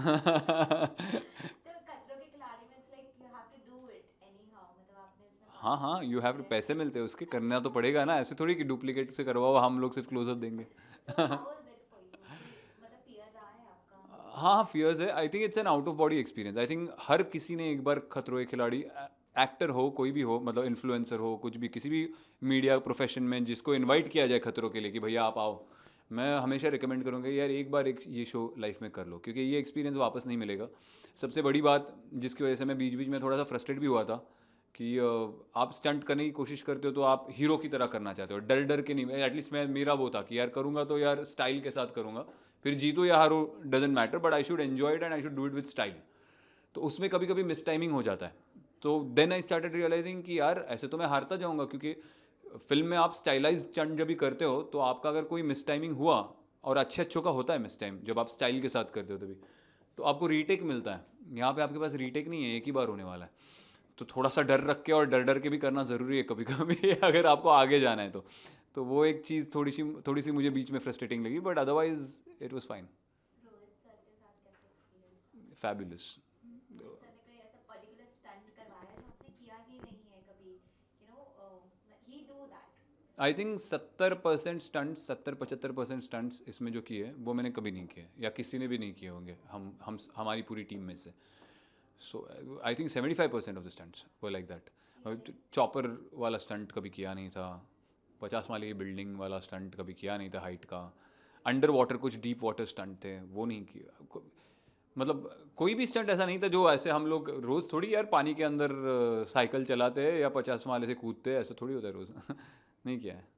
B: खतरों के खिलाड़ी में it's like you have to do it anyhow, मतलब आपने इसमें
G: हाँ हाँ, यू हैव टू, पैसे मिलते हैं उसके, करना तो पड़ेगा ना, ऐसे थोड़ी कि डुप्लीकेट से करवाओ, हम लोग सिर्फ क्लोजअप देंगे।
B: How was it for you, मतलब फियर रहा है आपका?
G: हाँ हाँ, फियर्स है। I think it's an out of body experience. I think हर किसी ने एक बार खतरों के खिलाड़ी, एक्टर हो कोई भी हो, मतलब इन्फ्लुएंसर हो, कुछ भी, किसी भी मीडिया प्रोफेशन में जिसको इनवाइट किया जाए खतरों के लिए कि भैया आप आओ, मैं हमेशा रिकमेंड करूँगा यार एक बार एक ये शो लाइफ में कर लो, क्योंकि ये एक्सपीरियंस वापस नहीं मिलेगा। सबसे बड़ी बात जिसकी वजह से मैं बीच बीच में थोड़ा सा फ्रस्ट्रेट भी हुआ था कि आप स्टंट करने की कोशिश करते हो तो आप हीरो की तरह करना चाहते हो, डर डर के नहीं। एटलीस्ट मैं, मेरा वो था कि यार करूँगा तो यार स्टाइल के साथ करूँगा, फिर जीतो या हारो doesn't matter, but I should enjoy it and I should do it with style. तो उसमें कभी कभी मिस टाइमिंग हो जाता है। तो देन आई स्टार्टेड रियलाइजिंग कि यार ऐसे तो मैं हारता जाऊँगा, क्योंकि फिल्म में आप स्टाइलाइज स्टंट जब भी करते हो तो आपका अगर कोई मिस टाइमिंग हुआ, और अच्छे अच्छों का होता है मिस टाइम जब आप स्टाइल के साथ करते हो तभी, तो आपको रीटेक मिलता है। यहाँ पे आपके पास रीटेक नहीं है, एक ही बार होने वाला है। तो थोड़ा सा डर रख के और डर डर के भी करना ज़रूरी है कभी कभी अगर आपको आगे जाना है तो वो एक चीज़ थोड़ी सी मुझे बीच में फ्रस्ट्रेटिंग लगी, but otherwise it was fine,
B: Rohit sir के साथ कैसा एक्सपीरियंस?
G: फैबुलस।
B: रोहित सर ने कोई ऐसा पर्टिकुलर स्टंट करवाया जो आपने किया ही नहीं है कभी, you know he do that?
G: I think 70% stunts, 70-75% stunts इसमें जो किए वो मैंने कभी नहीं किए, या किसी ने भी नहीं किए होंगे हम हमारी पूरी टीम में से। So I think 75% of the stunts वो लाइक दैट। चॉपर वाला स्टंट कभी किया नहीं था, 50 माले की बिल्डिंग वाला स्टंट कभी किया नहीं था हाइट का, अंडर वाटर कुछ डीप वाटर स्टंट थे वो नहीं किया। मतलब कोई भी स्टंट ऐसा नहीं था जो ऐसे हम लोग रोज़ थोड़ी यार पानी के अंदर साइकिल चलाते हैं या 50 माले से कूदते हैं, ऐसा थोड़ी होता है रोज़। नहीं किया है।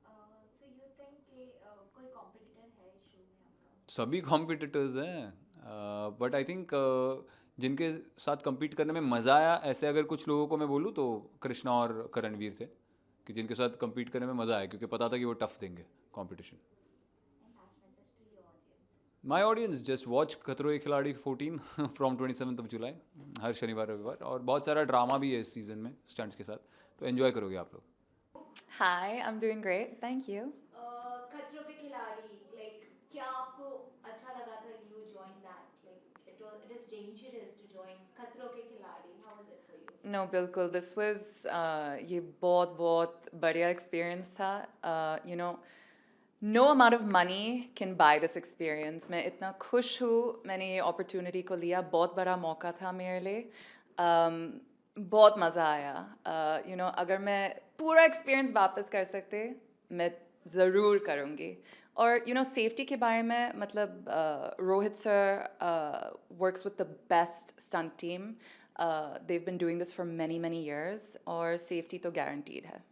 B: सो यू थिंक कि कोई कॉम्पिटिटर है इस शो में आपका?
G: सभी कॉम्पिटिटर्स हैं, बट आई थिंक जिनके साथ compete करने में मज़ा आया, ऐसे अगर कुछ लोगों को मैं बोलूँ तो कृष्णा और करणवीर थे, कि जिनके साथ compete करने में मज़ा आया, क्योंकि पता था कि वो टफ देंगे competition.
B: And last message to your audience?
G: My audience just watch खतरों के खिलाड़ी 14 फ्रॉम 27 जुलाई, हर शनिवार रविवार, और बहुत सारा ड्रामा भी है इस सीज़न में स्टंट्स के साथ, तो एन्जॉय करोगे आप लोग।
H: Hi, I'm doing great. Thank you.
B: खतरों के खिलाड़ी, लाइक क्या आपको अच्छा लगा था you join that, like it is dangerous to join खतरों के खिलाड़ी, how was it for you?
H: No, बिल्कुल this was ये बहुत बहुत बढ़िया experience था. You know, no amount of money can buy this experience. मैं इतना खुश हूँ मैंने ये opportunity को लिया, बहुत बड़ा मौका था मेरे लिए. बहुत मज़ा आया. You know, अगर मैं पूरा experience वापस कर सकते मैं ज़रूर करूँगी. और you know safety के बारे में मतलब Rohit sir works with the best stunt team. They've been doing this for many years और safety तो guaranteed है.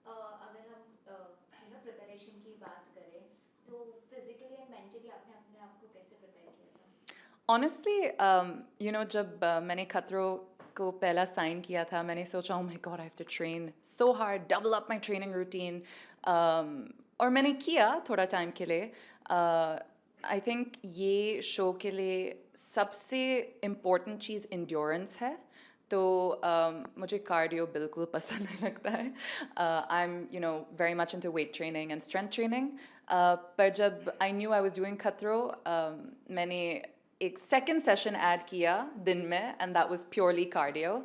B: अगर हम यू नो प्रिपरेशन की बात करें तो फिजिकली एंड मेंटली आपने अपने आप को कैसे प्रिपेयर किया था?
H: Honestly, you know जब मैंने खतरों को पहला साइन किया था मैंने सोचा oh my god I have to train so hard, double up my training routine. और मैंने किया थोड़ा टाइम के लिए. आई थिंक ये शो के लिए सबसे इम्पोर्टेंट चीज़ इंड्योरेंस है. तो मुझे कार्डियो बिल्कुल पसंद नहीं लगता है. I am you know very much into weight training and strength training. पर जब I knew I was doing खतरों मैंने एक सेकंड सेशन ऐड किया दिन में and that was purely cardio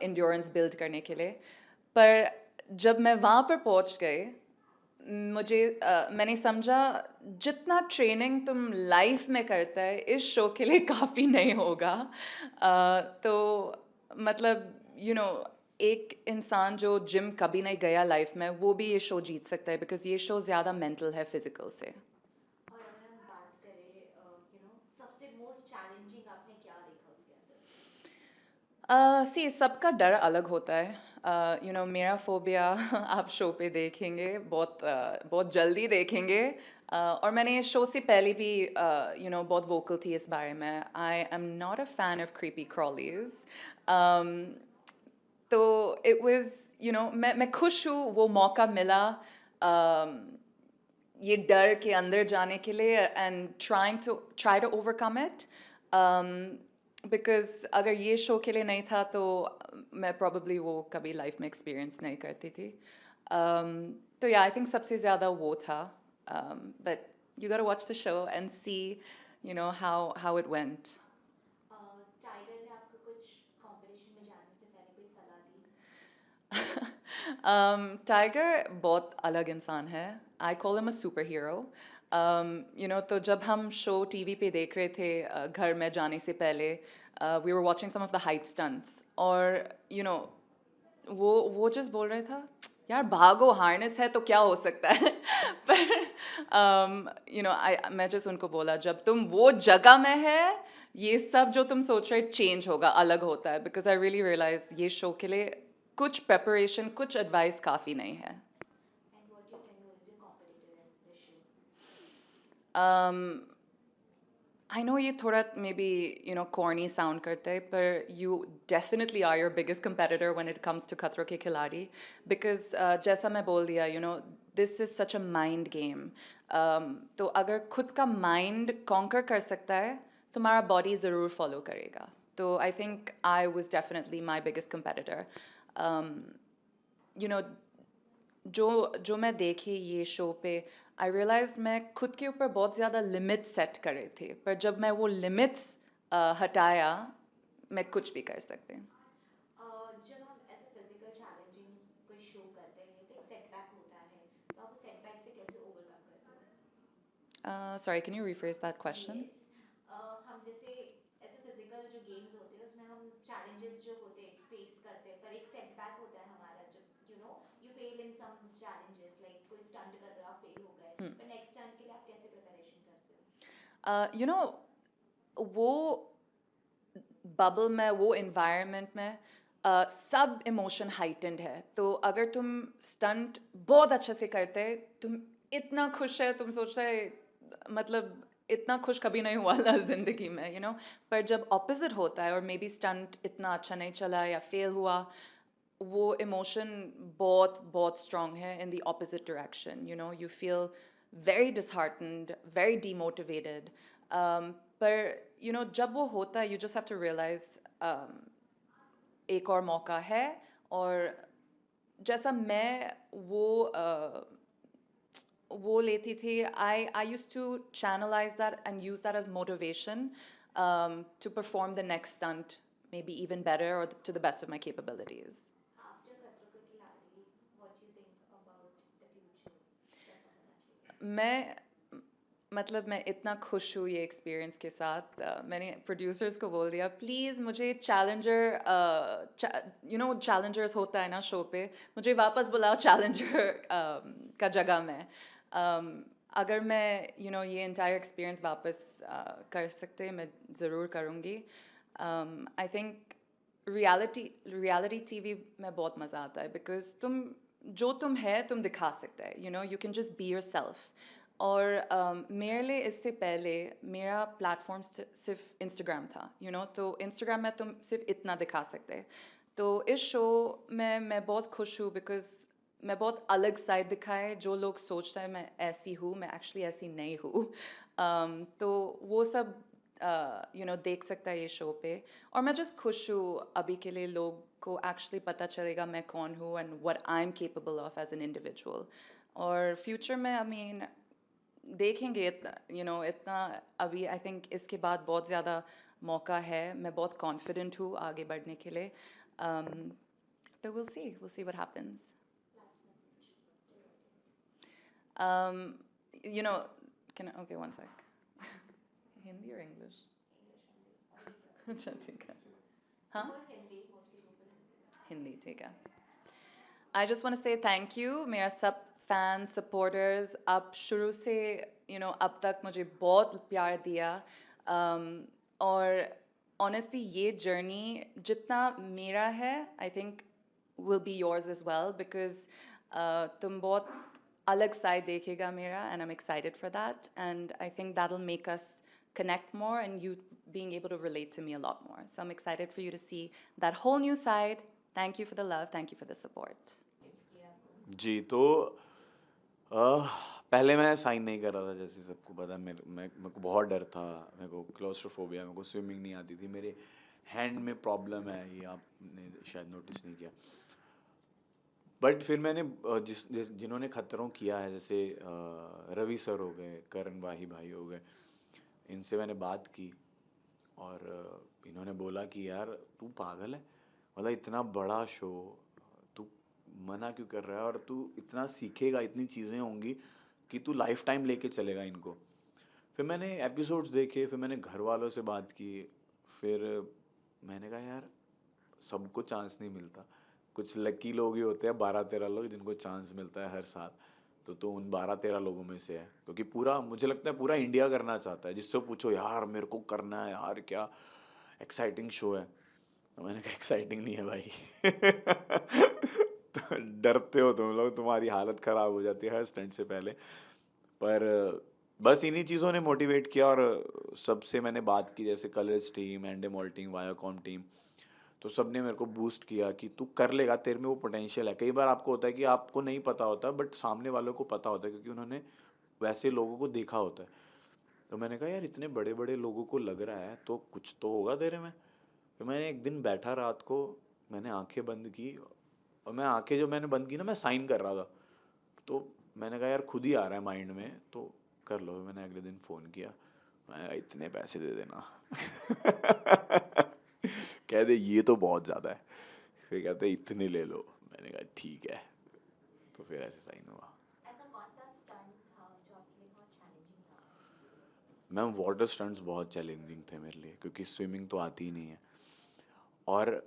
H: endurance build करने के लिए. पर जब मैं वहाँ पर पहुँच गई मुझे मैंने समझा जितना ट्रेनिंग तुम लाइफ में करता है इस शो के लिए काफ़ी नहीं होगा. तो मतलब यू नो एक इंसान जो जिम कभी नहीं गया लाइफ में वो भी ये शो जीत सकता है बिकॉज ये शो ज़्यादा मेंटल है फिजिकल से.
B: और अगर हम बात करें यू नो सबसे मोस्ट चैलेंजिंग आपने क्या देखा उसके अंदर?
H: सी सबका डर अलग होता है. यू नो मेरा फोबिया आप शो पे देखेंगे बहुत जल्दी देखेंगे. और मैंने इस शो से पहले भी यू नो बहुत वोकल थी इस बारे में. I am not a fan of creepy crawlies. तो इट वाज you know, मैं खुश हूँ वो मौका मिला ये डर के अंदर जाने के लिए and try to overcome it because अगर ये शो के लिए नहीं था तो मैं probably वो कभी लाइफ में experience नहीं करती थी तो yeah I think सबसे ज़्यादा वो था but you gotta watch the show and see you know how it went.
B: Tiger ने आपको कुछ कंपटीशन में जाने से पहले कोई सलाह दी?
H: टाइगर बहुत अलग इंसान है. I call him a superhero. You know, तो जब हम शो टीवी पे देख रहे थे घर में जाने से पहले we were watching some of the height stunts और you know वो just बोल रहा था यार भागो हार्नेस है तो क्या हो सकता है पर you know मैं just उनको बोला जब तुम वो जगह में है ये सब जो तुम सोच रहे चेंज होगा अलग होता है because I really realized ये शो के लिए कुछ प्रेपरेशन कुछ एडवाइस काफ़ी नहीं है.
B: And what do you think is your competitor in this show?
H: I know ये थोड़ा maybe you know corny sound करता है पर you definitely are your biggest competitor when it comes to खतरों के खिलाड़ी because जैसा मैं बोल दिया you know this is such a mind game तो अगर खुद का mind conquer कर सकता है तुम्हारा body ज़रूर follow करेगा तो I think I was definitely my biggest competitor you know जो मैं देखी ये शो पे आई रियलाइज मैं खुद के ऊपर बहुत ज़्यादा लिमिट सेट कर रहे थे पर जब मैं वो लिमिट्स हटाया मैं कुछ भी कर सकते हैं.
B: जब हम ऐसे फिजिकल चैलेंजिंग कोई शो करते हैं तो एक सेटबैक होता है तो आप उस सेटबैक से कैसे ओवरकम करते हो?
H: Sorry, can you rephrase that question?
B: Yes. हम जैसे ऐसे फिजिकल जो गेम्स होते हैं उसमें हम चैलेंजेस जो होते हैं फेस करते हैं पर एक सेटबैक होता है हमारा जब you know you fail in some challenges like कोई स्टंट कर रहे हो आप फेल हो गए पर नेक्स्ट स्टंट के लिए आप कैसे प्रिपरेशन करते हो?
H: You know वो बबल में वो इन्वायरमेंट में सब इमोशन हाइटेंड है तो अगर तुम स्टंट बहुत अच्छे से करते तुम इतना खुश है तुम सोच रहे मतलब इतना खुश कभी नहीं हुआ था ज़िंदगी में you know पर जब ऑपोजिट होता है और मे बी स्टंट इतना अच्छा नहीं चला या फेल हुआ वो इमोशन बहुत बहुत स्ट्रॉन्ग है in the opposite direction you know you feel very disheartened very demotivated पर you know जब वो होता है you just have to realize एक और मौका है और जैसा मैं वो लेती थी I used to channelize that and use that as motivation to perform the next stunt maybe even better or to the best of my capabilities.
B: After खतरों के खिलाड़ी, what do you think about the future? कैसा होना चाहिए?
H: मैं मतलब मैं इतना खुश हूँ ये एक्सपीरियंस के साथ मैंने प्रोड्यूसर्स को बोल दिया प्लीज़ मुझे चैलेंजर यू नो चैलेंजर्स होता है ना शो पे मुझे वापस बुलाओ चैलेंजर का जगह में अगर मैं यू नो ये इंटायर एक्सपीरियंस वापस कर सकते मैं ज़रूर करूँगी आई थिंक रियलिटी टीवी में बहुत मज़ा आता है बिकॉज तुम है तुम दिखा सकते हैं you know you can just be your self और मेरे लिए इससे पहले मेरा प्लेटफॉर्म सिर्फ इंस्टाग्राम था you know तो इंस्टाग्राम में तुम सिर्फ इतना दिखा सकते तो इस शो में मैं बहुत खुश हूँ बिकॉज मैं बहुत अलग साइड दिखाए जो लोग सोचते हैं मैं ऐसी हूँ मैं एक्चुअली ऐसी नहीं हूँ तो वो सब यू नो देख सकता है ये शो पे और मैं जस्ट खुश हूँ अभी के लिए लोग को एक्चुअली पता चलेगा मैं कौन हूँ and what I am capable of as an individual और फ्यूचर में आई मीन देखेंगे इतना अभी आई थिंक इसके बाद बहुत ज़्यादा मौका है मैं बहुत कॉन्फिडेंट हूँ आगे बढ़ने के लिए तो we'll see what happens. You know okay one sec Hindi और इंग्लिश अच्छा ठीक है हाँ हिंदी ठीक है I just want to say thank you मेरा सब फैन सपोर्टर्स अब शुरू से अब तक मुझे बहुत प्यार दिया और ऑनेस्टली ये जर्नी जितना मेरा है I think will be yours as well because तुम बहुत अलग साइड देखेगा मेरा and I am excited for that and I think that will make us connect more and you being able to relate to me a lot more. So I'm excited for you to see that whole new side Thank you for the love, thank you for the support.
I: जी तो पहले मैं sign नहीं कर रहा था, जैसे सबको पता है। मेरे को बहुत डर था, मेरे को क्लोस्ट्रोफोबिया, मेरे को स्विमिंग नहीं आती थी, मेरे हैंड में प्रॉब्लम है, ये आपने शायद नोटिस नहीं किया। बट फिर मैंने जिन्होंने खतरों किया है, जैसे रवि सर हो गए, करण वाही भाई हो गए, इनसे मैंने बात की और इन्होंने बोला कि यार तू पागल है, मतलब इतना बड़ा शो, तू मना क्यों कर रहा है, और तू इतना सीखेगा, इतनी चीज़ें होंगी कि तू लाइफ टाइम लेके चलेगा इनको। फिर मैंने एपिसोड्स देखे, फिर मैंने घर वालों से बात की, फिर मैंने कहा यार सबको चांस नहीं मिलता, कुछ लकी लोग ही होते हैं 12-13 लोग जिनको चांस मिलता है हर साल। तो उन 12-13 लोगों में से है, क्योंकि पूरा मुझे लगता है पूरा इंडिया करना चाहता है। जिससे पूछो यार मेरे को करना है यार, क्या एक्साइटिंग शो है, तो मैंने कहा एक्साइटिंग नहीं है भाई। तो डरते हो तुम लोग, तुम्हारी हालत ख़राब हो जाती है हर स्टंट से पहले। पर बस इन्हीं चीज़ों ने मोटिवेट किया, और सबसे मैंने बात की, जैसे Colors team, Endemol team, Viacom team, तो सब ने मेरे को बूस्ट किया कि तू कर लेगा, तेरे में वो पोटेंशियल है। कई बार आपको होता है कि आपको नहीं पता होता, बट सामने वालों को पता होता है, क्योंकि उन्होंने वैसे लोगों को देखा होता है। तो मैंने कहा यार इतने बड़े बड़े लोगों को लग रहा है, तो कुछ तो होगा तेरे में। फिर मैंने एक दिन बैठा रात को, मैंने आंखें बंद की, और मैं आंखें जो मैंने बंद की ना, मैं साइन कर रहा था। तो मैंने कहा यार खुद ही आ रहा है माइंड में, तो कर लो। मैंने अगले दिन फ़ोन किया, मैं कहा इतने पैसे दे देना। कह दे ये तो बहुत ज़्यादा है। फिर कहते इतने ले लो। मैंने कहा ठीक है, तो फिर ऐसे साइन हुआ।
B: ऐसा कौन सा स्टंट था जो आपके लिए बहुत चैलेंजिंग था?
I: मैम वाटर स्टंट्स बहुत चैलेंजिंग थे मेरे लिए, क्योंकि स्विमिंग तो आती ही नहीं है। और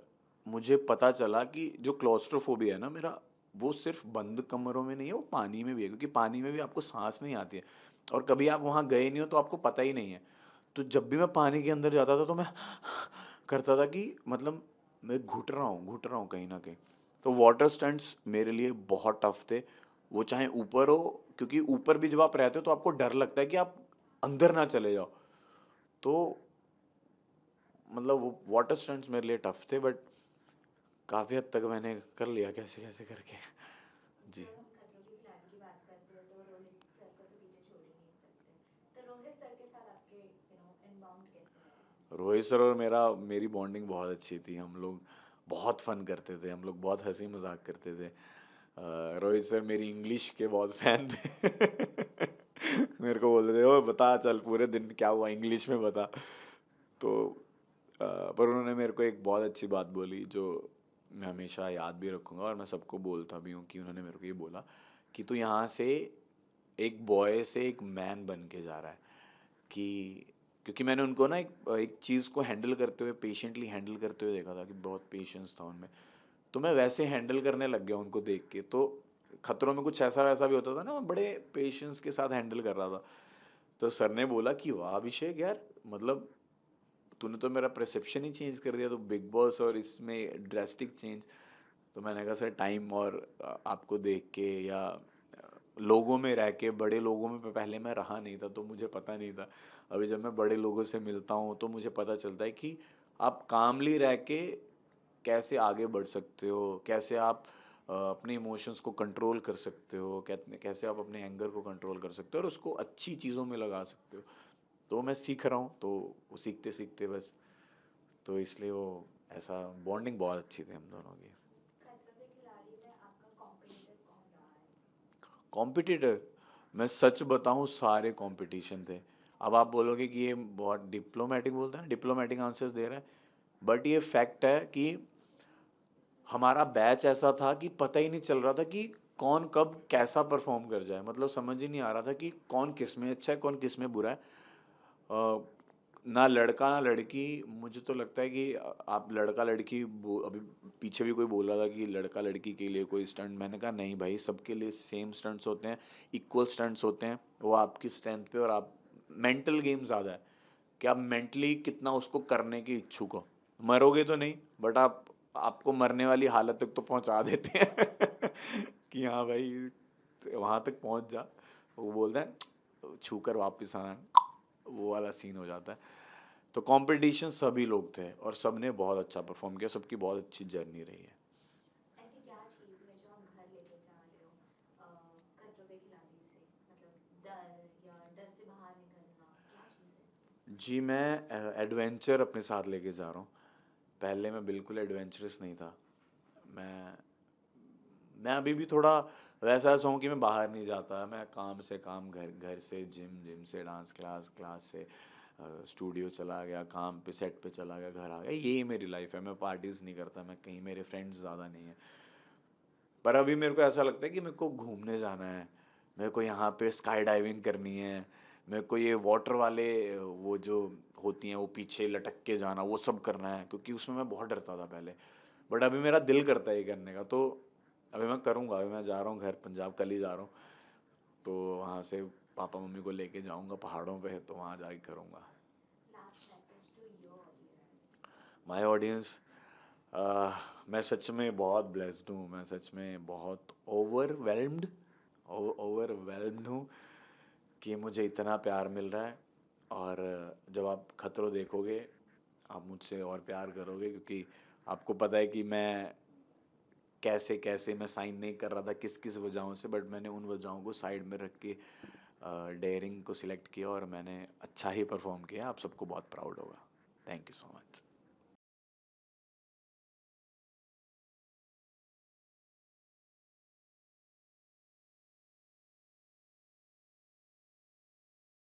I: मुझे पता चला कि जो क्लॉस्ट्रोफोबिया है ना मेरा, वो सिर्फ बंद कमरों में नहीं है, वो पानी में भी है, क्योंकि पानी में भी आपको सांस नहीं आती है, और कभी आप वहाँ गए नहीं हो तो आपको पता ही नहीं है। तो जब भी मैं पानी के अंदर जाता था, तो मैं करता था कि मतलब मैं घुट रहा हूँ कहीं ना कहीं। तो वाटर स्टंट्स मेरे लिए बहुत टफ थे, वो चाहे ऊपर हो, क्योंकि ऊपर भी जब आप रहते हो तो आपको डर लगता है कि आप अंदर ना चले जाओ। तो मतलब वो वाटर स्टंट्स मेरे लिए टफ थे, बट काफ़ी हद तक मैंने कर लिया कैसे कैसे करके। जी।
B: जब हम खतरों के खिलाड़ी की बात करते हैं तो रोहित सर को तो पीछे छोड़ ही नहीं सकते। तो रोहित सर के साथ आपके इनबाउंड कैसे रहे?
I: रोहित सर और मेरी बॉन्डिंग बहुत अच्छी थी। हम लोग बहुत फन करते थे, हम लोग बहुत हंसी मजाक करते थे। रोहित सर मेरी इंग्लिश के बहुत फैन थे। मेरे को बोलते थे ओ बता चल पूरे दिन क्या हुआ इंग्लिश में बता। तो पर उन्होंने मेरे को एक बहुत अच्छी बात बोली, जो मैं हमेशा याद भी रखूँगा, और मैं सबको बोलता भी हूँ, कि उन्होंने मेरे को ये बोला कि तू यहाँ से एक बॉय से एक मैन बन के जा रहा है। कि क्योंकि मैंने उनको ना एक चीज़ को हैंडल करते हुए, पेशेंटली हैंडल करते हुए देखा था, कि बहुत पेशेंस था उनमें। तो मैं वैसे हैंडल करने लग गया उनको देख के। तो खतरों में कुछ ऐसा वैसा भी होता था ना, मैं बड़े पेशेंस के साथ हैंडल कर रहा था। तो सर ने बोला कि वाह अभिषेक यार, मतलब तूने तो मेरा परसेप्शन ही चेंज कर दिया, तो बिग बॉस और इसमें ड्रास्टिक चेंज। तो मैंने कहा सर टाइम, और आपको देख के या लोगों में रह के, बड़े लोगों में पहले मैं रहा नहीं था, तो मुझे पता नहीं था। अभी जब मैं बड़े लोगों से मिलता हूँ तो मुझे पता चलता है कि आप कामली रह के कैसे आगे बढ़ सकते हो, कैसे आप अपने इमोशंस को कंट्रोल कर सकते हो, कैसे आप अपने एंगर को कंट्रोल कर सकते हो, और उसको अच्छी चीज़ों में लगा सकते हो। तो मैं सीख रहा हूँ, तो वो सीखते सीखते बस, तो इसलिए वो ऐसा बॉन्डिंग बहुत अच्छी थी हम दोनों की।
B: खतरों के खिलाड़ी में आपका कॉम्पिटिटर कौन रहा है?
I: कॉम्पिटिटर, मैं सच बताऊँ सारे कंपटीशन थे। अब आप बोलोगे कि ये बहुत डिप्लोमेटिक बोलते हैं, डिप्लोमेटिक आंसर्स दे रहा है, बट ये फैक्ट है कि हमारा बैच ऐसा था कि पता ही नहीं चल रहा था कि कौन कब कैसा परफॉर्म कर जाए। मतलब समझ ही नहीं आ रहा था कि कौन किस में अच्छा है, कौन किस में बुरा है। ना लड़का ना लड़की, मुझे तो लगता है कि आप लड़का लड़की अभी पीछे भी कोई बोल रहा था कि लड़का लड़की के लिए कोई स्टंट, मैंने कहा नहीं भाई, सबके लिए सेम स्टंट्स होते हैं, इक्वल स्टंट्स होते हैं। वो आपकी स्ट्रेंथ पे, और आप मेंटल गेम ज़्यादा है कि आप मेंटली कितना उसको करने के इच्छुक हो। मरोगे तो नहीं, बट आपको मरने वाली हालत तक तो पहुंचा देते हैं कि हाँ भाई वहाँ तक पहुंच जा। वो बोलते हैं छू कर वापस आना, वो वाला सीन हो जाता है। तो कंपटीशन सभी लोग थे, और सब ने बहुत अच्छा परफॉर्म किया, सबकी बहुत अच्छी जर्नी रही है।
B: पे खिलाड़ी से, मतलब डर या डर से बाहर निकलना, क्या चीज़ है?
I: जी, मैं एडवेंचर अपने साथ लेके जा रहा हूँ। पहले मैं बिल्कुल एडवेंचरस नहीं था। मैं मैं अभी भी थोड़ा वैसा-वैसा हूँ कि मैं बाहर नहीं जाता। मैं काम से काम, घर घर से जिम, जिम से डांस क्लास, क्लास से स्टूडियो चला गया, काम पे सेट पे चला गया, घर आ गया। यही मेरी लाइफ़ है। मैं पार्टीज़ नहीं करता, मैं कहीं मेरे फ्रेंड्स ज़्यादा नहीं हैं। पर अभी मेरे को ऐसा लगता है कि मेरे को घूमने जाना है, मेरे को यहाँ पे स्काई डाइविंग करनी है, मेरे को ये वाटर वाले वो जो होती हैं वो पीछे लटक के जाना वो सब करना है, क्योंकि उसमें मैं बहुत डरता था पहले। बट अभी मेरा दिल करता है ये करने का, तो अभी मैं करूँगा। अभी मैं जा रहा हूँ घर पंजाब, कल ही जा रहा हूँ, तो वहाँ से पापा मम्मी को लेके जाऊँगा पहाड़ों पे, तो वहाँ जाके करूँगा।
B: Last message to your audience.
I: My audience, मैं सच में बहुत ब्लेस्ड हूँ, मैं सच में बहुत ओवरवेल्म्ड हूँ कि मुझे इतना प्यार मिल रहा है। और जब आप खतरों देखोगे, आप मुझसे और प्यार करोगे, क्योंकि आपको पता है कि मैं कैसे कैसे मैं साइन नहीं कर रहा था, किस किस वजहों से, बट मैंने उन वजहों को साइड में रख के डेयरिंग को सिलेक्ट किया और मैंने अच्छा ही परफॉर्म किया। आप सबको बहुत प्राउड होगा। Thank you so much.